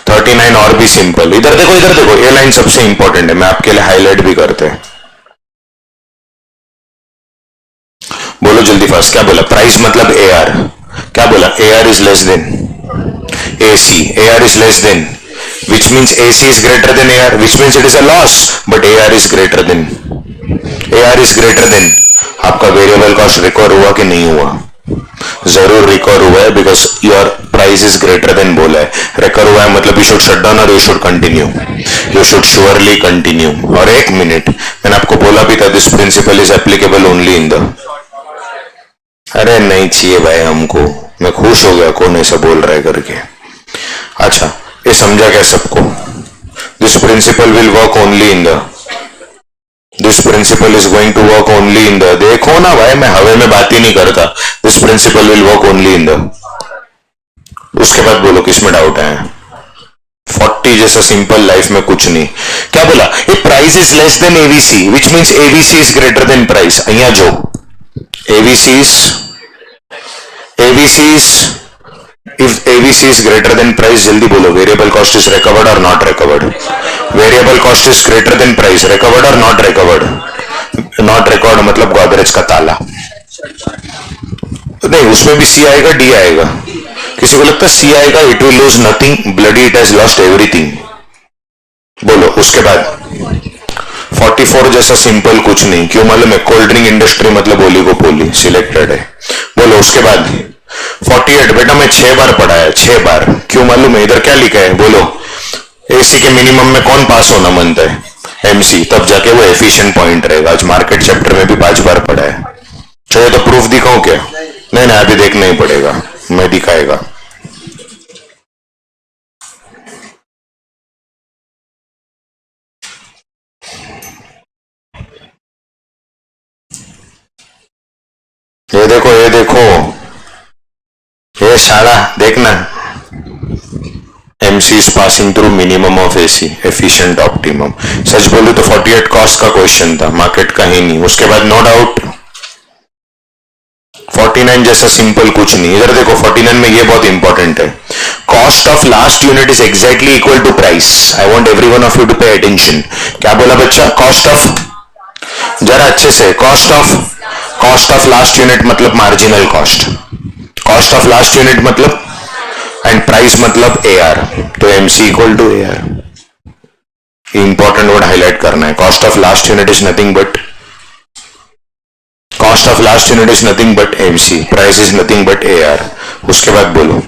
39 और भी सिंपल। इधर देखो इधर देखो, ये लाइन सबसे इंपॉर्टेंट है, मैं आपके लिए हाईलाइट भी करते हैं। बोलो जल्दी फास्ट। क्या बोला? प्राइस मतलब ए आर। क्या बोला? A R is less than A C. A R is less than which means AC is greater than AR, which means it is a loss, but AR is greater than, AR is greater than। आपका variable cost recover हुआ कि नहीं हुआ? जरूर recover हुआ है because your price is greater then बोला है। रिकवर हुआ है मतलब यू शुड शट डाउन और you should continue, you should surely continue. और एक मिनट, मैंने आपको बोला भी था this principle is applicable only in the, अरे नहीं चाहिए भाई हमको, मैं खुश हो गया कौन ऐसा बोल रहा है करके। अच्छा ये समझा क्या सबको? This principle will work only in the, this principle is going to work only in the, देखो ना भाई मैं हवा में बात ही नहीं करता। This principle will work only in the. उसके बाद बोलो किस में डाउट है? 40 जैसा सिंपल, लाइफ में कुछ नहीं। क्या बोला? ये price is less than AVC which means AVC is greater than price. अहिया जो AVC is, AVC is, if ABC is greater than price, जल्दी बोलो, variable cost is recovered or not recovered? Variable cost is greater than price, recovered or not recovered? Not recovered मतलब गोदरेज का ताला नहीं, उसमें भी सी आएगा डी आएगा। किसी को लगता है सी आएगा, it will lose nothing, bloody it has lost everything. बोलो उसके बाद 44 जैसा सिंपल कुछ नहीं। क्यों मालूम है? कोल्ड ड्रिंक इंडस्ट्री मतलब ओलिगोपोली सिलेक्टेड है। बोलो उसके बाद 48 बेटा मैं 6 बार पढ़ा है, 6 बार। क्यों मालूम है? इधर क्या लिखा है बोलो? एसी के मिनिमम में कौन पास होना मानता है? एमसी, तब जाके वो एफिशिएंट पॉइंट रहेगा। आज मार्केट चैप्टर में भी 5 बार पढ़ा है। चाहिए तो प्रूफ दिखाऊं क्या? नहीं नहीं अभी देखना ही पड़ेगा, मैं दिखाएगा। ये देखो ये देखो, ये शाला देखना, MC is passing through minimum of AC, efficient optimum. सच बोलूं तो 48 कॉस्ट का क्वेश्चन था, मार्केट का ही नहीं. उसके बाद नो डाउट 49 जैसा सिंपल कुछ नहीं. इधर देखो 49 में ये बहुत इंपॉर्टेंट है. Cost of last unit is exactly equal to price. I want everyone of you to pay attention. क्या बोला बच्चा? कॉस्ट ऑफ, जरा अच्छे से, कॉस्ट ऑफ लास्ट यूनिट मतलब marginal cost. Cost of last unit मतलब, एंड प्राइस मतलब AR. तो MC equal to AR. Important word highlight करना है. Cost of last unit is nothing but, cost of last unit is nothing but MC. Price is nothing but AR. उसके बाद बोलो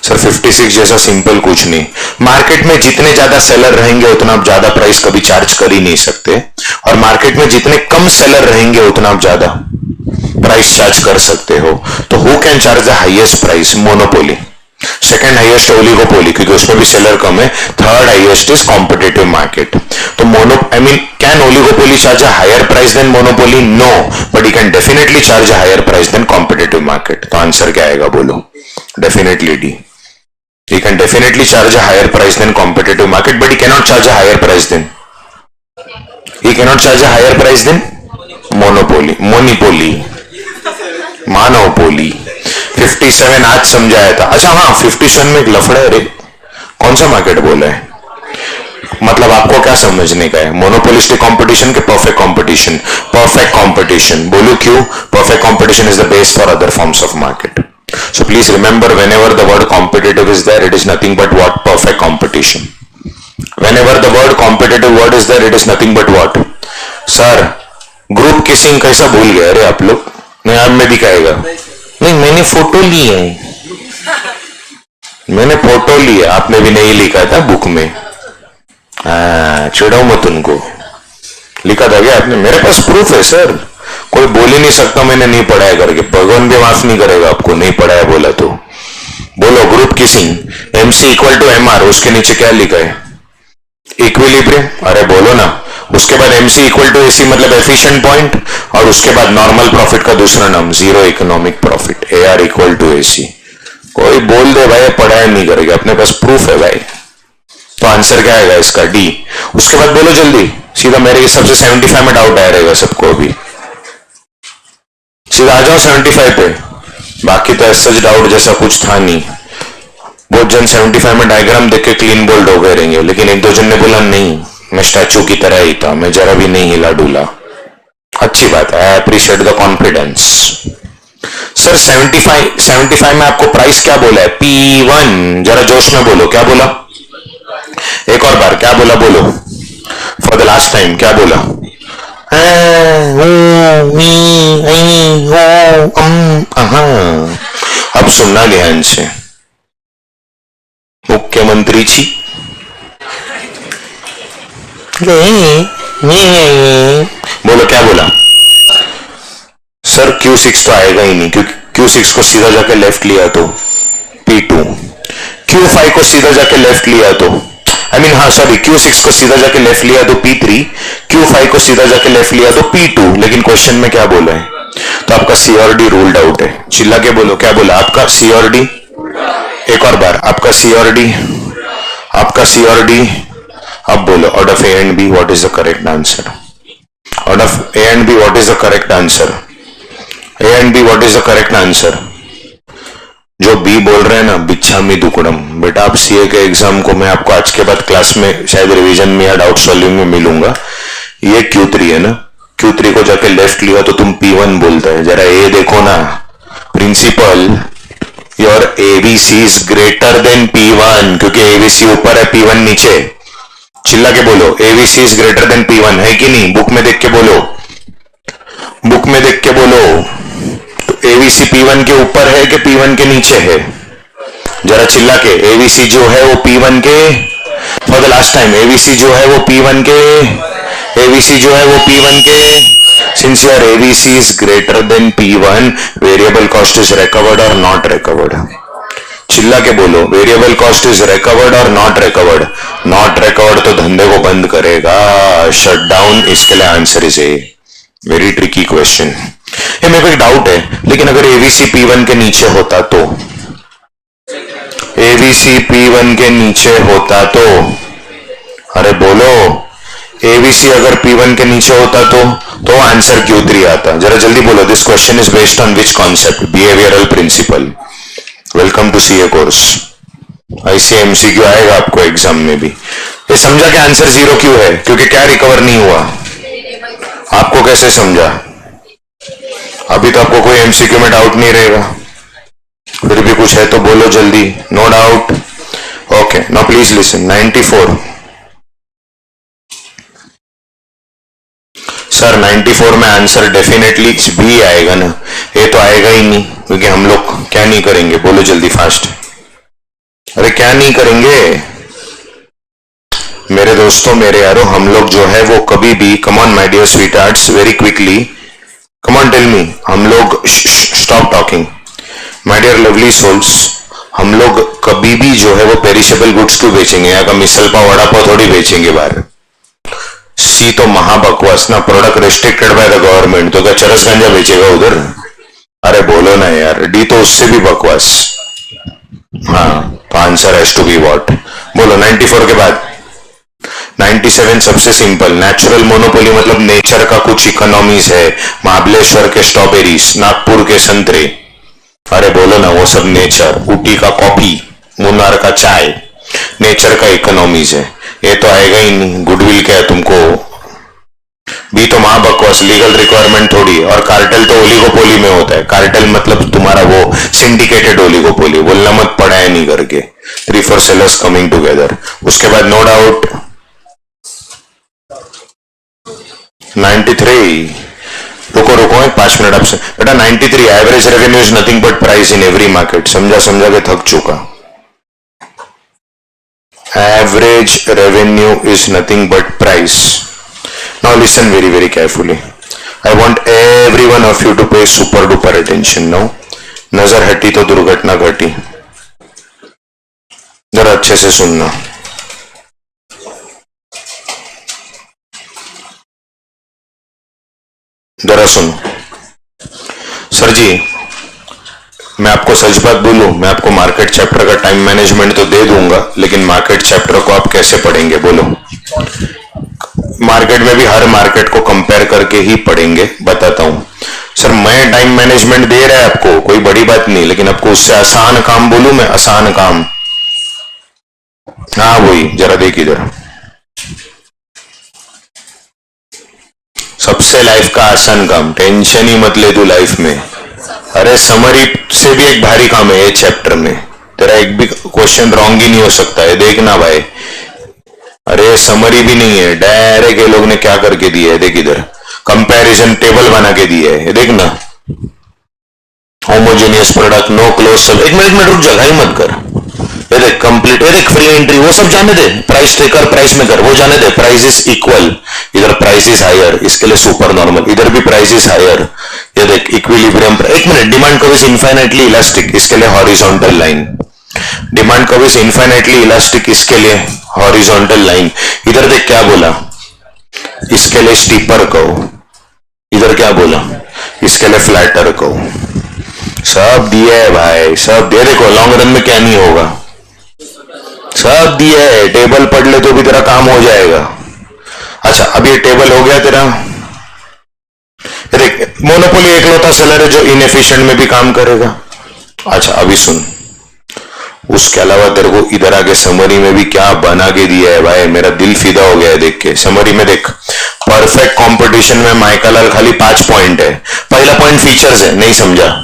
sir 56 जैसा simple कुछ नहीं. मार्केट में जितने ज्यादा सेलर रहेंगे उतना आप ज्यादा प्राइस कभी चार्ज कर ही नहीं सकते, और मार्केट में जितने कम सेलर रहेंगे उतना आप ज्यादा प्राइस चार्ज कर सकते हो. तो who can charge the highest price? Monopoly. Second highest oligopoly, क्योंकि उसमें भी सेलर कम है. Third highest is competitive market. तो can oligopoly charge a higher price than monopoly? No, but he can definitely charge a higher price than competitive market. तो answer क्या आएगा बोलो? Definitely D. He can definitely charge a higher price than competitive market, but he cannot charge a higher price than, he cannot charge a higher price than monopoly. मानोपोली. 57 आज समझाया था. अच्छा हाँ, 57 में एक लफड़ा है रे. कौन सा मार्केट बोला है? मतलब आपको क्या समझने का है? मोनोपोलिस्टिक कंपटीशन के परफेक्ट कंपटीशन? Perfect competition. बोलो क्यों? Perfect competition is the base for other forms of market. So please remember, whenever the word competitive is there, it is nothing but what? Perfect competition. Whenever the word competitive word is there, it is nothing but what? Sir, group kissing कैसा भूल गए अरे आप लोग? नहीं, आप में दिखाएगा. नहीं, मैंने फोटो ली है, मैंने फोटो ली है. आपने भी नहीं लिखा था बुक में. चिढ़ाओ मत उनको. लिखा था क्या आपने? मेरे पास प्रूफ है सर. कोई बोल ही नहीं सकता मैंने नहीं पढ़ा है करके. भगवान भी माफ नहीं करेगा आपको नहीं पढ़ा है बोला तो. बोलो group kissing. MC equal to MR. उसके नीचे क्या लिखा है? इक्विलिब्रियम. अरे बोलो ना. उसके बाद MC इक्वल टू AC मतलब एफिशिएंट पॉइंट, और उसके बाद नॉर्मल प्रॉफिट का दूसरा नाम zero economic profit. AR equal to AC. कोई बोल दे भाई पढ़ाया नहीं करेगा, अपने पास प्रूफ है भाई. तो आंसर क्या आएगा इसका? डी. उसके बाद बोलो जल्दी सीधा. मेरे हिसाब से 75 में डाउट आया रहेगा सबको. अभी सीधा आ जाओ 75 पे. बाकी तो सच डाउट जैसा कुछ था नहीं. बहुत जन 75 में डायग्राम देख के क्लीन बोल्ड हो गए रहेंगे, लेकिन एक दो जन ने बोला नहीं मैं स्टैचू की तरह ही था, मैं जरा भी नहीं हिला डुला. अच्छी बात है, I appreciate the confidence. Sir 75 में आपको प्राइस क्या बोला है? P1. जरा जोश में बोलो. क्या बोला? एक और बार क्या बोला? बोलो फॉर द लास्ट टाइम. क्या बोला? अब सुनना ध्यान से. मुख्यमंत्री जी बोलो क्या बोला? सर Q6 तो आएगा ही नहीं, क्योंकि Q6 को सीधा जाके लेफ्ट लिया तो P2, Q5 को सीधा जाके लेफ्ट लिया तो हाँ सॉरी, Q6 को सीधा जाके लेफ्ट लिया तो P3, Q5 को सीधा जाके लेफ्ट लिया तो P2. लेकिन क्वेश्चन में क्या बोला है? तो आपका C और D रूल्ड आउट है. चिल्ला के बोलो क्या बोला? आपका C और D. एक और बार आपका C और D, आपका C और D. अब बोलो out of A and B what is the correct answer? Out of A and B what is the correct answer? A and B what is the correct answer? जो B बोल रहे हैं ना बिच्छामी दुकुड़म. बेटा आप सीए के एग्जाम को मैं आपको आज के बाद क्लास में शायद रिवीजन में या डाउट सॉल्विंग में मिलूंगा. ये Q3 है ना, Q3 को जाके लेफ्ट लिया तो तुम P1 बोलते हैं. जरा ये देखो ना principle, your ABC is greater than P1, क्योंकि ABC ऊपर है P1 नीचे. चिल्ला के बोलो ABC is greater than P1. है कि नहीं? बुक में देख के बोलो, बुक में देख के बोलो. तो ABC P1 के ऊपर है कि P1 के नीचे है? जरा चिल्ला के. ABC जो है वो P1 के, for the last time, ABC जो है वो P1 के, ABC जो है वो P1 के. Since your ABC is greater than P1, variable cost is recovered और नॉट रिकवर्ड. चिल्ला के बोलो वेरिएबल कॉस्ट इज रिकवर्ड और नॉट रिकवर्ड. नॉट रिकवर्ड तो धंधे को बंद करेगा, शट डाउन. इसके लिए answer is a. Very tricky question. ये मेरे को एक डाउट है, लेकिन अगर ABC P1 के नीचे होता तो एबीसी P1 के नीचे होता अरे बोलो, एबीसी अगर P1 के नीचे होता तो आंसर Q3 आता। जरा जल्दी बोलो। This question is based on which concept? Behavioural principle. Welcome to CA course. ऐसे एमसीक्यू आएगा आपको एग्जाम में भी। ये समझा कि आंसर 0 क्यों है? क्योंकि क्या रिकवर नहीं हुआ? आपको कैसे समझा? अभी तो आपको कोई एमसीक्यू में डाउट नहीं रहेगा। फिर भी कुछ है तो बोलो जल्दी। No doubt? Okay, now please listen. 94 sir, 94 में आंसर डेफिनेटली बी आएगा ना। ये तो आएगा ही नहीं, क्योंकि हम लोग क्या नहीं करेंगे? बोलो जल्दी फास्ट। अरे क्या नहीं करेंगे मेरे दोस्तों, मेरे यारो? हम लोग जो है वो कभी भी, come on my dear sweethearts, very quickly, come on tell me. हम लोग stop talking my dear lovely souls. हम लोग कभी भी जो है वो पेरिशेबल गुड्स क्यों बेचेंगे? यहाँ का मिसल पाव वड़ा पाव थोड़ी बेचेंगे बाहर। सी तो महाबकवास ना। Product restricted by the government, तो क्या चरस गांजा बेचेगा उधर? अरे बोलो ना यार। डी तो उससे भी बकवास। हाँ, तो answer has to be what? बोलो 94 के बाद। 97 सबसे सिंपल। नेचुरल मोनोपोली मतलब नेचर का कुछ इकोनॉमीज है। महाबलेश्वर के स्ट्रॉबेरीज, नागपुर के संतरे। अरे बोलो ना, वो सब नेचर। ऊटी का कॉफी, मुन्नार का चाय, नेचर का इकोनॉमीज है। ये तो आएगा ही नहीं। गुडविल क्या है तुमको? बी तो महाबकवास, लीगल रिक्वायरमेंट थोड़ी। और कार्टेल तो ओलिगोपोली में होता है। कार्टेल मतलब तुम्हारा वो सिंडिकेटेड ओलिगोपोली। बोलना मत पड़ा है नहीं करके। 3-4 सेलर्स कमिंग टुगेदर। उसके बाद नो डाउट 93। रुको रुको 5 मिनट आपसे बेटा। 93 average revenue is nothing but price in every market. समझा समझा के थक चुका। Average revenue is nothing but price. Now listen very very carefully. I want every one of you to pay super duper attention now. नजर हटी तो दुर्घटना घटी। जरा अच्छे से सुनना। जरा सुनो। सर जी, मैं आपको सच बात बोलूं, मैं आपको मार्केट चैप्टर का टाइम मैनेजमेंट तो दे दूंगा, लेकिन मार्केट चैप्टर को आप कैसे पढ़ेंगे? बोलो। मार्केट में भी हर मार्केट को कंपेयर करके ही पढ़ेंगे। बताता हूं सर, मैं टाइम मैनेजमेंट दे रहा है आपको, कोई बड़ी बात नहीं, लेकिन आपको उससे आसान काम बोलूं मैं? आसान काम। हाँ वही, जरा देख इधर। सबसे लाइफ का आसान काम, टेंशन ही मत ले तू लाइफ में। अरे समरी से भी एक भारी काम है ये चैप्टर में। तेरा एक भी क्वेश्चन रॉन्ग ही नहीं हो सकता है, देखना भाई। अरे समरी भी नहीं है, डायरेक्ट ये लोग ने क्या करके दिया है, देख इधर। कंपैरिजन टेबल बना के दिया है, देखना। होमोजेनियस प्रोडक्ट, नो क्लोज सब। एक मिनट रुक जा, घाई मत कर। ये देख कंप्लीट, ये देख फ्री एंट्री, वो सब जाने दे। प्राइस ट्रेकर, प्राइस मेकर, वो जाने दे। प्राइस इज इक्वल, इधर प्राइस इज हायर, इसके लिए सुपर नॉर्मल। इधर भी प्राइस इज हायर। ये देख इक्विलिब्रियम। एक minute, demand curve is infinitely elastic, इसके लिए horizontal line. Demand curve is infinitely elastic, इसके लिए हॉरिजॉन्टल लाइन। इधर देख क्या बोला, इसके लिए स्टीपर कर्व। इधर क्या बोला, इसके लिए फ्लैटर कर्व। सब दिया है भाई, सब दे। देखो लॉन्ग रन में क्या नहीं होगा, सब दिया है। टेबल पढ़ ले तो भी तेरा काम हो जाएगा। अच्छा, अब ये टेबल हो गया तेरा। देख, मोनोपोली एकलौता सेलर है जो इनएफिशिएंट में भी काम करेगा। अच्छा अभी सुन, उसके अलावा तेरे को इधर आगे समरी में भी क्या बना के दिया है भाई, मेरा दिल फिदा हो गया है देख के। समरी में देख, परफेक्ट कंपटीशन में माइकालाल खाली 5 पॉइंट है। पहला पॉइंट फीचर्स है, नहीं समझा।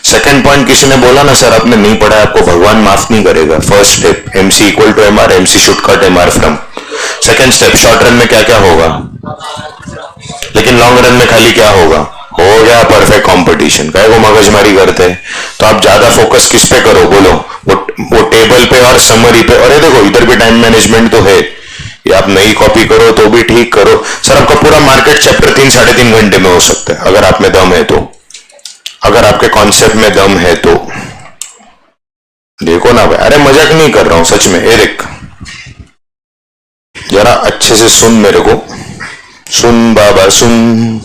सेकंड पॉइंट किसी ने बोला ना सर आपने नहीं पढ़ा, आपको भगवान माफ नहीं करेगा। First step, MC equal to MR, MC should cut MR from. Second step, short run में क्या क्या होगा, लेकिन लॉन्ग रन में खाली क्या होगा, हो गया परफेक्ट कंपटीशन। काय को मगजमारी करते हैं? तो आप ज्यादा फोकस किस पे करो, बोलो। वो टेबल पे और समरी पे। और ये देखो इधर भी टाइम मैनेजमेंट तो है, ये आप नई कॉपी करो तो भी ठीक करो। सर आपका पूरा मार्केट चैप्टर 3-3.5 घंटे में हो सकता है, अगर आप में दम है तो, अगर आपके कॉन्सेप्ट में दम है तो। देखो ना भाई, अरे मजाक नहीं कर रहा हूं सच में। ये देख, जरा अच्छे से सुन मेरे को, सुन बाबा सुन।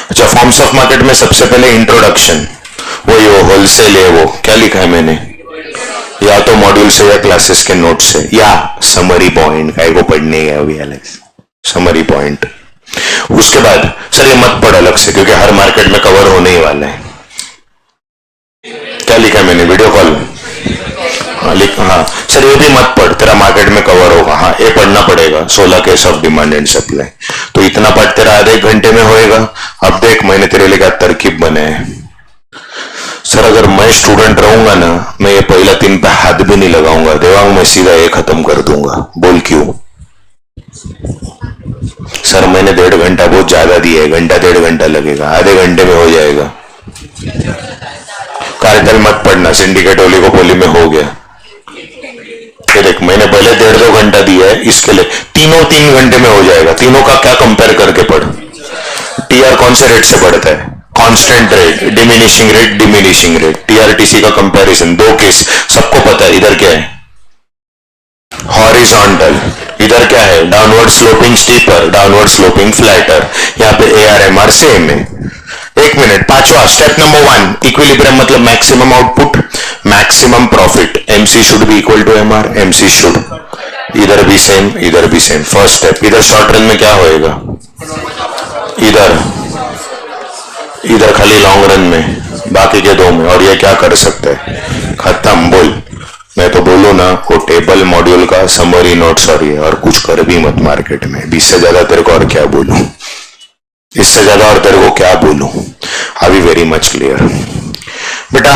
अच्छा, फॉर्म्स ऑफ मार्केट में सबसे पहले इंट्रोडक्शन, वो होलसेल है, वो क्या लिखा है मैंने, या तो मॉड्यूल से या क्लासेस के नोट से या समरी पॉइंट का को पढ़ने गया अभी अलग समरी पॉइंट। उसके बाद सर ये मत पढ़ अलग से क्योंकि हर मार्केट में कवर होने ही वाला है। क्या लिखा है मैंने वीडियो कॉल हाँ सर ये भी मत पढ़ तेरा मार्केट में कवर होगा। हाँ ये पढ़ना पड़ेगा 16 case of demand and supply. तो इतना पाठ तेरा आधे एक घंटे में होएगा। अब देख मैंने तेरे लिए क्या तरकीब बनाए हैं। सर अगर मैं स्टूडेंट रहूंगा ना मैं ये पहला 3 पे हाथ भी नहीं लगाऊंगा देवांग मैं सीधा ये खत्म कर दूंगा। बोल क्यों? सर मैंने 1.5 घंटा बहुत ज्यादा दिया है घंटा 1.5 घंटा लगेगा आधे घंटे में हो जाएगा। कार्टेल मत पढ़ना सिंडिकेट ओलिगोपोली में हो गया। देख मैंने पहले 1.5-2 घंटा दिया है इसके लिए तीनों 3 घंटे में हो जाएगा। तीनों का क्या कंपेयर करके पढ़। टीआर कौन से रेट से बढ़ता है? कांस्टेंट रेट डिमिनिशिंग रेट टीआरटीसी का कंपैरिजन 2 केस सबको पता है। इधर क्या है? हॉरिजॉन्टल। इधर क्या है? Downward sloping steeper downward sloping flatter. यहाँ पे एआरएमआर सेम है। 1 मिनट 5वां स्टेप नंबर 1 इक्विलिब्रियम मतलब maximum output maximum profit MC should be equal to MR MC should इधर भी सेम फर्स्ट स्टेप। इधर शॉर्ट रन में क्या होएगा? इधर खाली लॉन्ग रन में बाकी के 2 में। और ये क्या कर सकते हैं? खत्म। बोल मैं तो बोलू ना वो टेबल मॉड्यूल का समरी नोट्स और कुछ कर भी मत मार्केट में। इससे ज्यादा तेरे को और क्या बोलूं इससे ज्यादा और तेरे को क्या बोलूं। आई बी वेरी मच क्लियर। बेटा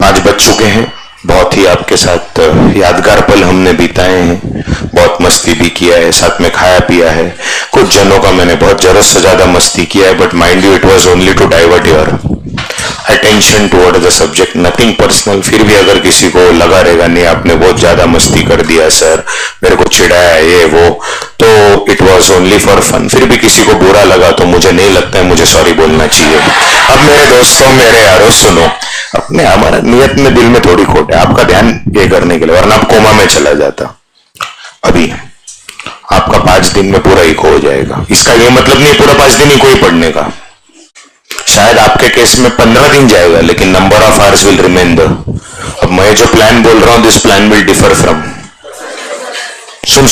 5 बज चुके हैं। बहुत ही आपके साथ यादगार पल हमने बिताए हैं। बहुत मस्ती भी किया है साथ में खाया पिया है। कुछ जनों का मैंने बहुत जरूरत से ज्यादा मस्ती किया है but mind you it was only to divert your attention toward the subject nothing personal. फिर भी अगर किसी को लगा रहेगा नहीं आपने बहुत ज्यादा मस्ती कर दिया सर मेरे को चिढ़ाया ये वो तो it was only for fun. फिर भी किसी को बुरा लगा तो मुझे नहीं लगता है मुझे सॉरी बोलना चाहिए। अब मेरे दोस्तों मेरे यारों सुनो अपने हमारा नियत में दिल में थोड़ी खोट है आपका ध्यान ये करने के लिए वरना आप कोमा में चला जाता। अभी आपका 5 दिन में पूरा इको हो जाएगा। इसका ये मतलब नहीं पूरा 5 दिन इको ही पढ़ने का। शायद आपके केस में 15 दिन जाएगा लेकिन number of hours will remain the. अब मैं जो प्लान बोल रहा हूं this plan will differ from सुन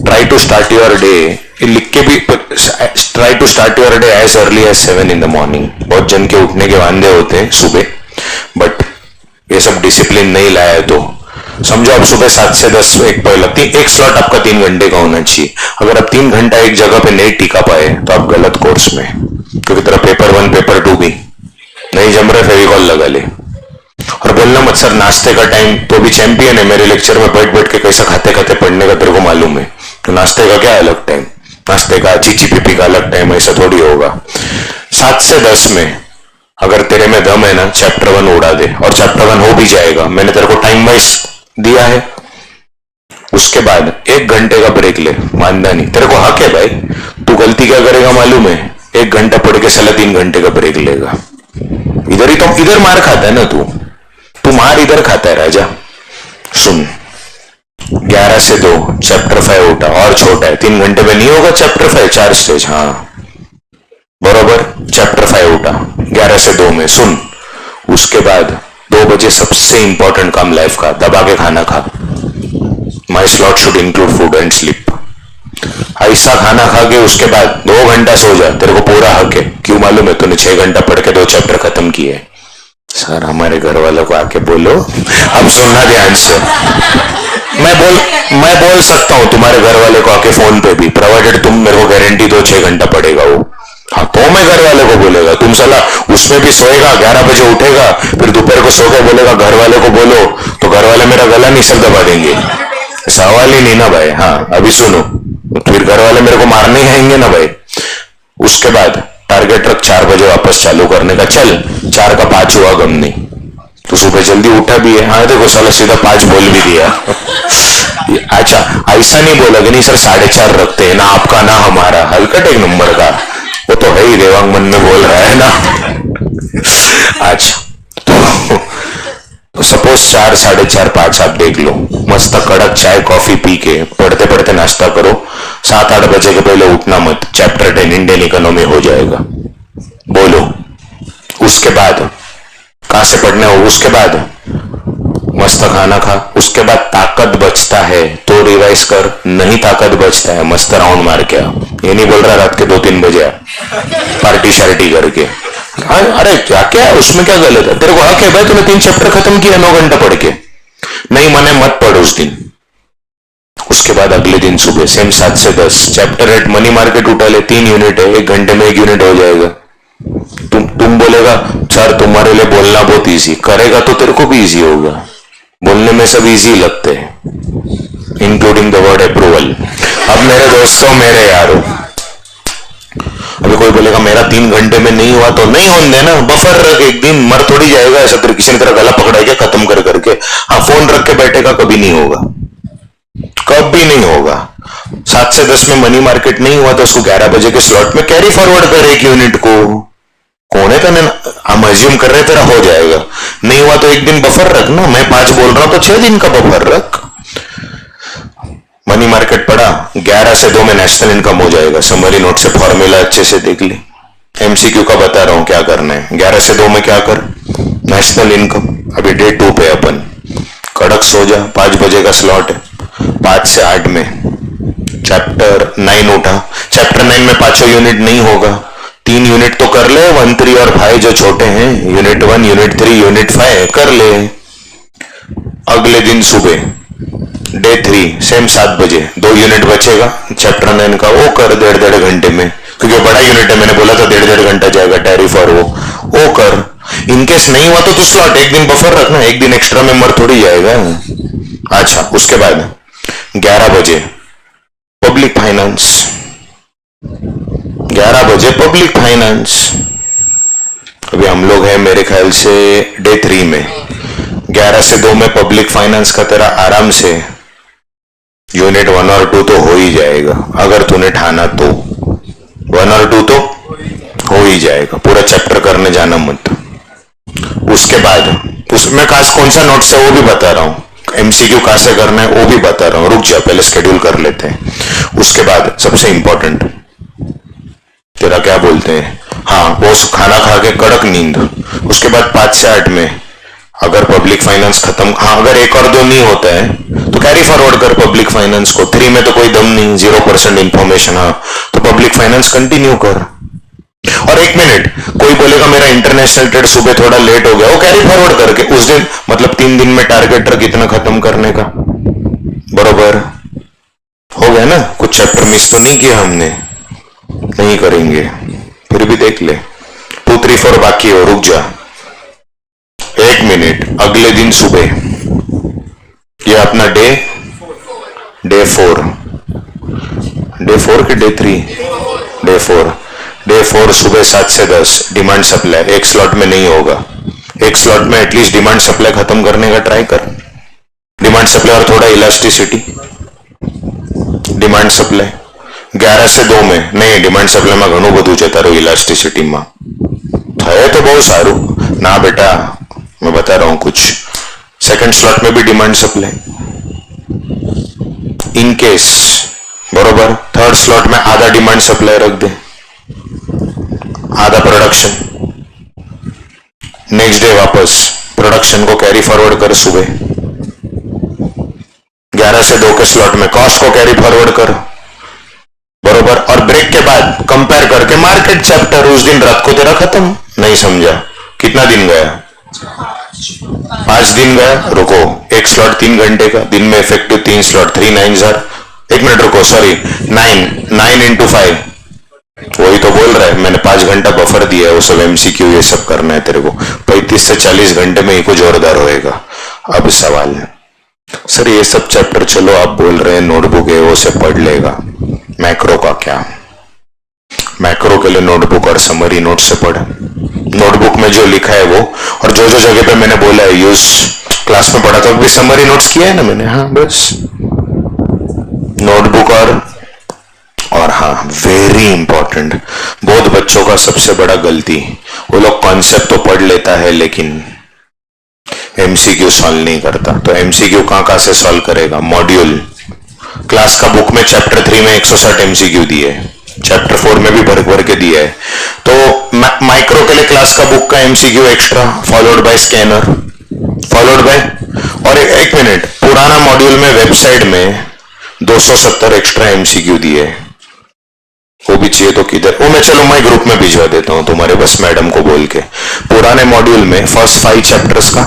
try to start your day लिख के भी try to start your day as early as 7 in the morning। बहुत जन के उठने के वांदे होते हैं सुबह बट ये सब डिसिप्लिन नहीं लाया है तो समझो आप सुबह 7 से 10 एक पहला एक स्लॉट आपका 3 घंटे का होना चाहिए। अगर आप 3 घंटा एक जगह पे नहीं टिका पाए तो आप गलत कोर्स में क्योंकि तेरा पेपर 1 पेपर 2 भी नहीं जम रहा फेविकॉल लगा ले। और बोलना मत सर नाश्ते का टाइम तो भी चैंपियन है मेरे लेक्चर में बैठ के कैसा खाते खाते पढ़ने का तेरे को मालूम है। तो नाश्ते का क्या अलग टाइम नाश्ते का चीची पीपी का अलग टाइम ऐसा थोड़ी होगा। 7 से 10 में अगर तेरे में दम है ना चैप्टर 1 उड़ा दे और चैप्टर 1 हो भी जाएगा। मैंने तेरे को टाइम वाइज दिया है। उसके बाद 1 घंटे का ब्रेक ले मानना नहीं तेरे को हक है भाई। तू गलती क्या करेगा मालूम है 1 घंटा पढ़ के साला 3 घंटे का ब्रेक लेगा। इधर ही तो इधर मार खाता है ना तू मार इधर खाता है राजा। सुन 11 से 2 चैप्टर 5 उठा और छोटा है 3 घंटे में नहीं होगा चैप्टर 5 4 स्टेज। हाँ बरोबर चैप्टर 5 उठा 11 से 2 में सुन। उसके बाद 2 बजे सबसे इंपॉर्टेंट काम लाइफ का दबा के खाना खा। My slot should include food and sleep. ऐसा खाना खा के उसके बाद 2 घंटा सो जा तेरे को पूरा हक है। क्यों मालूम है तूने 6 घंटा पढ़ के 2 चैप्टर खत्म किए। सर हमारे घर वालों को आके बोलो। अब सुनना ध्यान से मैं बोल सकता हूं तुम्हारे घर वाले को आके फोन पे भी प्रोवाइडेड तुम मेरे को गारंटी दो 6 घंटा पढ़ेगा वो। हाँ तो मैं घर वाले को बोलेगा तुम साला उसमें भी सोएगा 11 बजे उठेगा फिर दोपहर को सो के बोलेगा घर वाले को बोलो तो घर वाले मेरा गला नहीं सब दबा देंगे। सवाल ही नहीं ना भाई। हाँ अभी सुनो फिर घर वाले मेरे को मारने ही आएंगे ना भाई। उसके बाद टारगेट रख 4 बजे वापस चालू करने का। चल 4 का 5 हुआ गम नहीं तो सुबह जल्दी उठा भी है। हाँ देखो साला सीधा 5 बोल भी दिया। अच्छा ऐसा नहीं बोला कि नहीं सर 4.5 रखते हैं ना आपका ना हमारा हल्कट 1 नंबर का वो तो है ही देवांग मन में बोल रहा है ना। अच्छा तो सपोज 4 4:30 5 आप देख लो मस्त कड़क चाय कॉफी पी के पढ़ते पढ़ते नाश्ता करो। 7-8 बजे के पहले उठना मत। चैप्टर 10 इंडियन इकोनॉमी हो जाएगा। बोलो उसके बाद कहां से पढ़ने हो। उसके बाद मस्त खाना खा, उसके बाद ताकत बचता है तो रिवाइज कर, नहीं ताकत बचता है मस्त राउंड मार के आ। ये नहीं बोल रहा रात के 2-3 बजे आ पार्टी शार्टी करके। अरे क्या क्या उसमें क्या गलत है? तेरे को हक है भाई, तूने 3 चैप्टर खत्म किया 9 घंटा पढ़ के। नहीं माने मत पढ़ उस दिन। उसके बाद अगले दिन सुबह सेम 7 से 10 चैप्टर 8 मनी मार्केट उठा ले, 3 यूनिट है, 1 घंटे में 1 यूनिट हो जाएगा। तुम बोलेगा सर तुम्हारे लिए बोलना बहुत इजी, करेगा तो तेरे को भी इजी होगा। बोलने में सब इजी लगते हैं इंक्लूडिंग द वर्ड अप्रूवल। अब मेरे दोस्तों मेरे यारों, अभी कोई बोलेगा मेरा 3 घंटे में नहीं हुआ तो नहीं होने देना, बफर रख, एक दिन मर थोड़ी जाएगा ऐसा तेरे किसी ने तेरा गला पकड़ा के खत्म कर करके। हाँ फोन रख के बैठेगा, कभी नहीं होगा, कभी नहीं होगा। 7 से 10 में मनी मार्केट नहीं हुआ तो उसको 11 बजे के स्लॉट में कैरी फॉरवर्ड कर 1 यूनिट को। कौन है तने, हम अज्यूम कर रहे तेरा हो जाएगा, नहीं हुआ तो एक दिन बफर रख ना। मैं 5 बोल रहा हूं तो 6 दिन का बफर रख। मनी मार्केट पढ़ा, 11 से 2 में नेशनल इनकम हो जाएगा। समरी नोट से फॉर्मूला अच्छे से देख ली, एमसीक्यू का बता रहा हूं क्या करना है। 11 से 2 में क्या कर, नेशनल इनकम। अभी डे 2 पे अपन कड़क सो जा, 5 बजे का स्लॉट है। 5 से 8 में चैप्टर 9 उठा, चैप्टर 9 में 5 यूनिट नहीं होगा, 3 यूनिट तो कर ले, 1, 3 और 5 जो छोटे हैं, यूनिट 1, यूनिट 3, यूनिट 5 कर ले। अगले दिन सुबह डे 3 सेम 7 बजे 2 यूनिट बचेगा चैप्टर 9 का, वो कर 1.5 घंटे में, क्योंकि बड़ा यूनिट है, मैंने बोला था 1.5 घंटा जाएगा टैरिफ और वो कर। इनकेस नहीं हुआ तो तू स्लॉट एक दिन बफर रखना, एक दिन एक्स्ट्रा मेंबर थोड़ी जाएगा। अच्छा उसके बाद 11 बजे पब्लिक फाइनेंस, 11 बजे पब्लिक फाइनेंस। अभी हम लोग हैं मेरे ख्याल से डे 3 में, 11 से 2 में पब्लिक फाइनेंस का तेरा आराम से यूनिट 1 और 2 तो हो ही जाएगा, अगर तूने ठाना तो 1 और 2 तो हो ही जाएगा, पूरा चैप्टर करने जाना मत। उसके बाद उसमें खास कौन सा नोट्स है वो भी बता रहा हूं, एमसीक्यू कहां से करना है वो भी बता रहा हूं, रुक जा पहले शेड्यूल कर लेते हैं। उसके बाद सबसे इंपॉर्टेंट तेरा क्या बोलते हैं, हाँ वो खाना खा के कड़क नींद। उसके बाद 5 से 8 में अगर पब्लिक फाइनेंस खत्म, हाँ अगर 1 और 2 नहीं होता है तो कैरी फॉरवर्ड कर पब्लिक फाइनेंस को। 3 में तो कोई दम नहीं, 0% इंफॉर्मेशन, हाँ तो पब्लिक फाइनेंस कंटिन्यू कर। और 1 मिनट, कोई बोलेगा मेरा इंटरनेशनल ट्रेड सुबह थोड़ा लेट हो गया, वो कैरी फॉरवर्ड करके उस दिन, मतलब 3 दिन में टारगेट रख कितना खत्म करने का, बरोबर हो गया ना। कुछ चैप्टर मिस तो नहीं किया हमने, नहीं करेंगे, फिर भी देख ले। 2, 3, 4 बाकी हो, रुक जा 1 मिनट। अगले दिन सुबह ये अपना डे 4, डे 4 के डे 3, डे 4 सुबह 7 से 10 डिमांड सप्लाई, एक स्लॉट में नहीं होगा, एक स्लॉट में एटलीस्ट डिमांड सप्लाई खत्म करने का ट्राई कर। डिमांड सप्लाई और थोड़ा इलास्टिसिटी, डिमांड सप्लाई 11 से 2 में नहीं, डिमांड सप्लाई में घणું બધું છે તારું इलास्टिसिटी में है तो बहुत सारू ना बेटा, मैं बता रहा हूं कुछ। सेकंड स्लॉट में भी डिमांड सप्लाई इन केस, बरोबर। थर्ड स्लॉट में आधा डिमांड सप्लाई रख दे, आधा प्रोडक्शन, नेक्स्ट डे वापस प्रोडक्शन को कैरी फॉरवर्ड कर सुबह। 11 से 2 के स्लॉट में कॉस्ट को कैरी फॉरवर्ड कर, बरोबर। और ब्रेक के बाद कंपेयर करके मार्केट चैप्टर उस दिन रात को तेरा खत्म। नहीं समझा, कितना दिन गया? 5 दिन गया। रुको, एक स्लॉट 3 घंटे का, दिन में इफेक्टिव 3 स्लॉट, 3 9 0, 1 मिनट रुको, सॉरी 9 into 5, वही तो बोल रहा है मैंने, 5 घंटा बफर दिया है, वो सब एमसीक्यू ये सब करना है तेरे को। 35 से 40 घंटे में ही को जोरदार होएगा। अब सवाल है सर ये सब चैप्टर चलो आप बोल रहे हैं नोटबुक है वो से पढ़ लेगा, मैक्रो का क्या? मैक्रो के लिए नोटबुक और समरी नोट से पढ़। नोटबुक में जो लिखा है वो, और जो जो जगह पे मैंने बोला है यूज, क्लास में पढ़ा था भी समरी नोट्स किया है ना मैंने, हाँ बस नोटबुक और हाँ वेरी इंपॉर्टेंट, बहुत बच्चों का सबसे बड़ा गलती, वो लोग कॉन्सेप्ट तो पढ़ लेता है लेकिन एमसीक्यू सॉल्व नहीं करता। तो एमसीक्यू कहां से सॉल्व करेगा? मॉड्यूल, क्लास का बुक में चैप्टर 3 में 160 एमसीक्यू दिए, चैप्टर 4 में भी भर भर के दिया है। तो माइक्रो के लिए क्लास का बुक का MCQ extra, followed by scanner, followed by, और साइड में 270 एक्स्ट्रा एमसीक्यू दिए, वो भी चाहिए तो किधर, वो मैं चलो मैं ग्रुप में भिजवा देता हूं तुम्हारे बस मैडम को बोल के। पुराने मॉड्यूल में फर्स्ट 5 चैप्टर्स का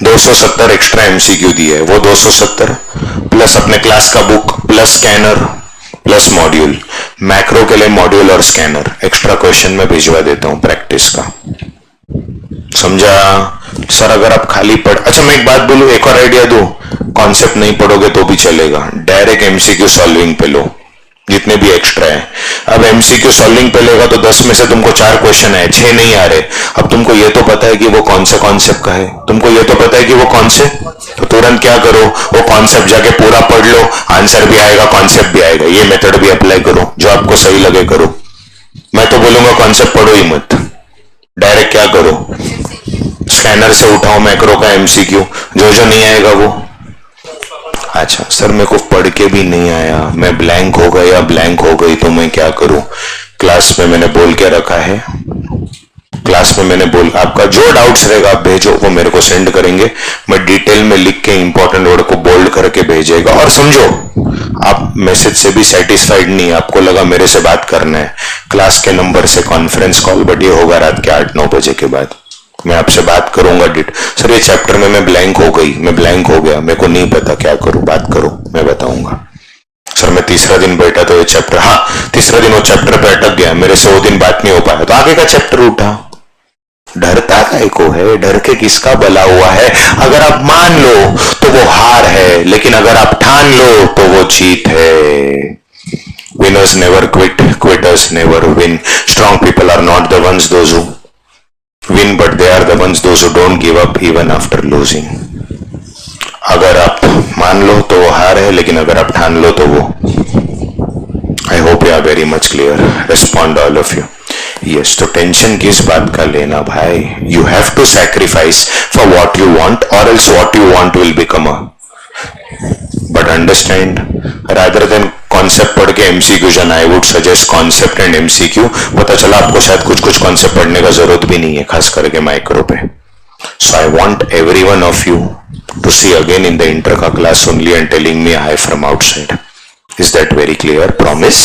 270 एक्स्ट्रा एमसीक्यू दिए, वो 270 प्लस अपने क्लास का book plus scanner plus module, macro के लिए मॉड्यूल और स्कैनर एक्स्ट्रा क्वेश्चन में भिजवा देता हूं प्रैक्टिस का। समझा सर? अगर आप खाली पढ़, अच्छा मैं एक बात बोलूं, एक और आइडिया दूं, कॉन्सेप्ट नहीं पढ़ोगे तो भी चलेगा, डायरेक्ट एमसीक्यू सॉल्विंग पे लो जितने भी एक्स्ट्रा है। अब एमसीक्यू सॉल्विंग पे लेगा तो 10 में से तुमको 4 क्वेश्चन है, 6 नहीं आ रहे। अब तुमको ये तो पता है कि वो कौन से कॉन्सेप्ट का है, तुमको ये तो पता है कि वो कौन से, तो तुरंत क्या करो, वो कॉन्सेप्ट जाके पूरा पढ़ लो, आंसर भी आएगा कॉन्सेप्ट भी आएगा। ये मेथड भी अप्लाई करो, जो आपको सही लगे करो। मैं तो बोलूंगा कॉन्सेप्ट पढ़ो ही मत, डायरेक्ट क्या करो, स्कैनर से उठाओ मैक्रो का एमसीक्यू, जो जो नहीं आएगा वो। अच्छा सर मेरे को पढ़ के भी नहीं आया, मैं ब्लैंक हो गया, ब्लैंक हो गई तो मैं क्या करूं? क्लास में मैंने बोल के रखा है, क्लास में मैंने बोल, आपका जो डाउट्स रहेगा आप भेजो, वो मेरे को सेंड करेंगे, मैं डिटेल में लिख के इंपॉर्टेंट वर्ड को बोल्ड करके भेजेगा। और समझो आप मैसेज से भी सेटिस्फाइड नहीं, आपको लगा मेरे से बात करना है, क्लास के नंबर से कॉन्फ्रेंस कॉल, बट ये होगा रात के 8-9 बजे के बाद, मैं आपसे बात करूंगा सर ये चैप्टर में मैं ब्लैंक हो गई, मैं ब्लैंक हो गया, मेरे को नहीं पता क्या करूं, बात करो मैं बताऊंगा। सर मैं तीसरा दिन बैठा तो ये चैप्टर, हाँ तीसरा दिन वो चैप्टर पे अटक गया, मेरे से वो दिन बात नहीं हो पाया, तो आगे का चैप्टर उठा। डरता काय को है, डर के किसका भला हुआ है? अगर आप मान लो तो वो हार है, लेकिन अगर आप ठान लो तो वो जीत है। Winners never quit, quitters never win. Strong people are not the ones those who win, but they are the ones those who don't give up even after losing. अगर आप मान लो तो वो हार है, लेकिन अगर आप ठान लो तो वो। I hope you are very much clear. Respond all of you. Yes, तो टेंशन किस बात का लेना भाई? You have to sacrifice for what you want, or else what you want will become a. But understand, rather than concept पढ़ के MCQ जाना, I would suggest concept and MCQ. पता चला आपको शायद कुछ कुछ कॉन्सेप्ट पढ़ने का जरूरत भी नहीं है, खास करके माइक्रो पे। So I want every one of you to see again in the inter का class only and telling me hi from outside. Is that very clear? Promise?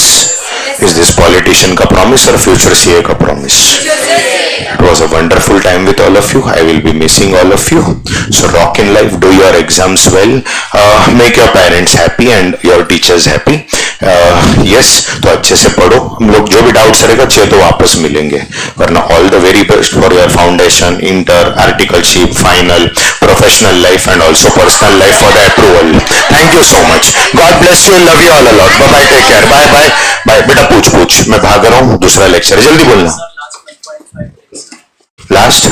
Is this politician का प्रॉमिस और future CA का promise? It was a wonderful time with all of you. I will be missing all of you. So rock in life, do your exams well, make your parents happy and your teachers happy. Yes, तो अच्छे से पढ़ो, हम लोग जो भी doubts रहेगा चाहिए तो वापस मिलेंगे, वरना all the very best for your foundation, inter, articleship, final, professional life and also personal life for the approval. Thank you so much, God bless you, love you all a lot, bye bye, take care, bye bye bye. बेटा पूछ, मैं भाग रहा हूँ, दूसरा lecture, जल्दी बोलना। Last,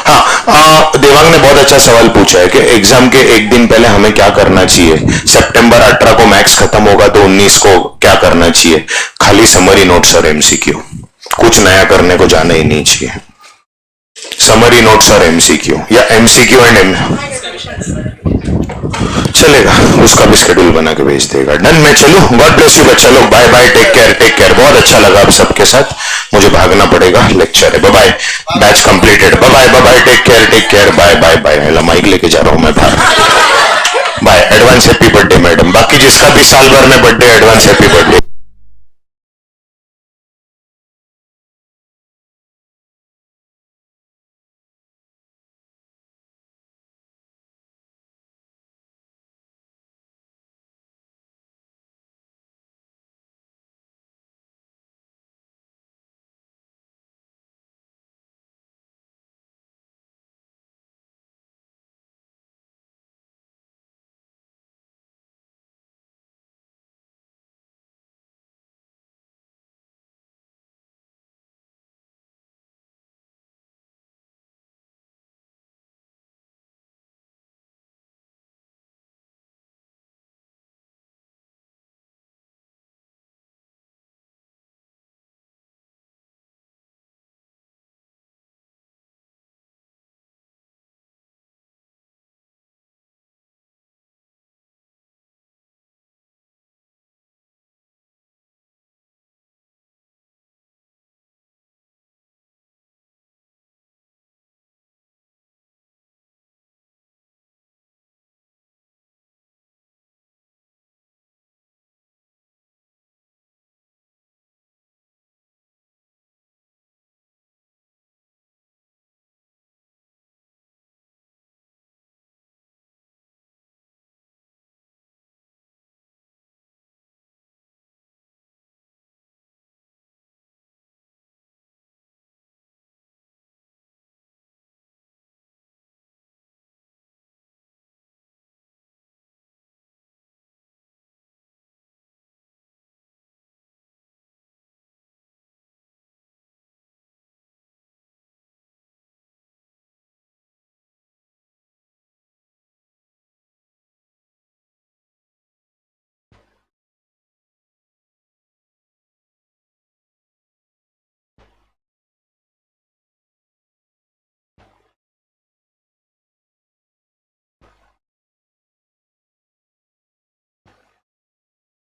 हाँ, देवांग ने बहुत अच्छा सवाल पूछा है कि एग्जाम के एक दिन पहले हमें क्या करना चाहिए। सितंबर 18 को मैक्स खत्म होगा तो 19 को क्या करना चाहिए? खाली समरी नोट्स और एमसीक्यू, कुछ नया करने को जाना ही नहीं चाहिए। समरी नोट्स और एमसीक्यू, या एमसीक्यू एंड एम चलेगा, उसका भी शेड्यूल बना के भेज देगा। डन, मैं चलूं? गॉड ब्लेस यू बच्चा लोग, bye bye, take care, take care. बहुत अच्छा लगा आप सबके साथ, मुझे भागना पड़ेगा, लेक्चर है। Bye bye, batch completed, bye bye, bye bye, take care, take care, bye bye bye. Mic लेके जा रहा हूं मैं बाहर, bye. Advance happy birthday madam, बाकी जिसका भी साल भर में बर्थडे, एडवांस हैप्पी बर्थडे।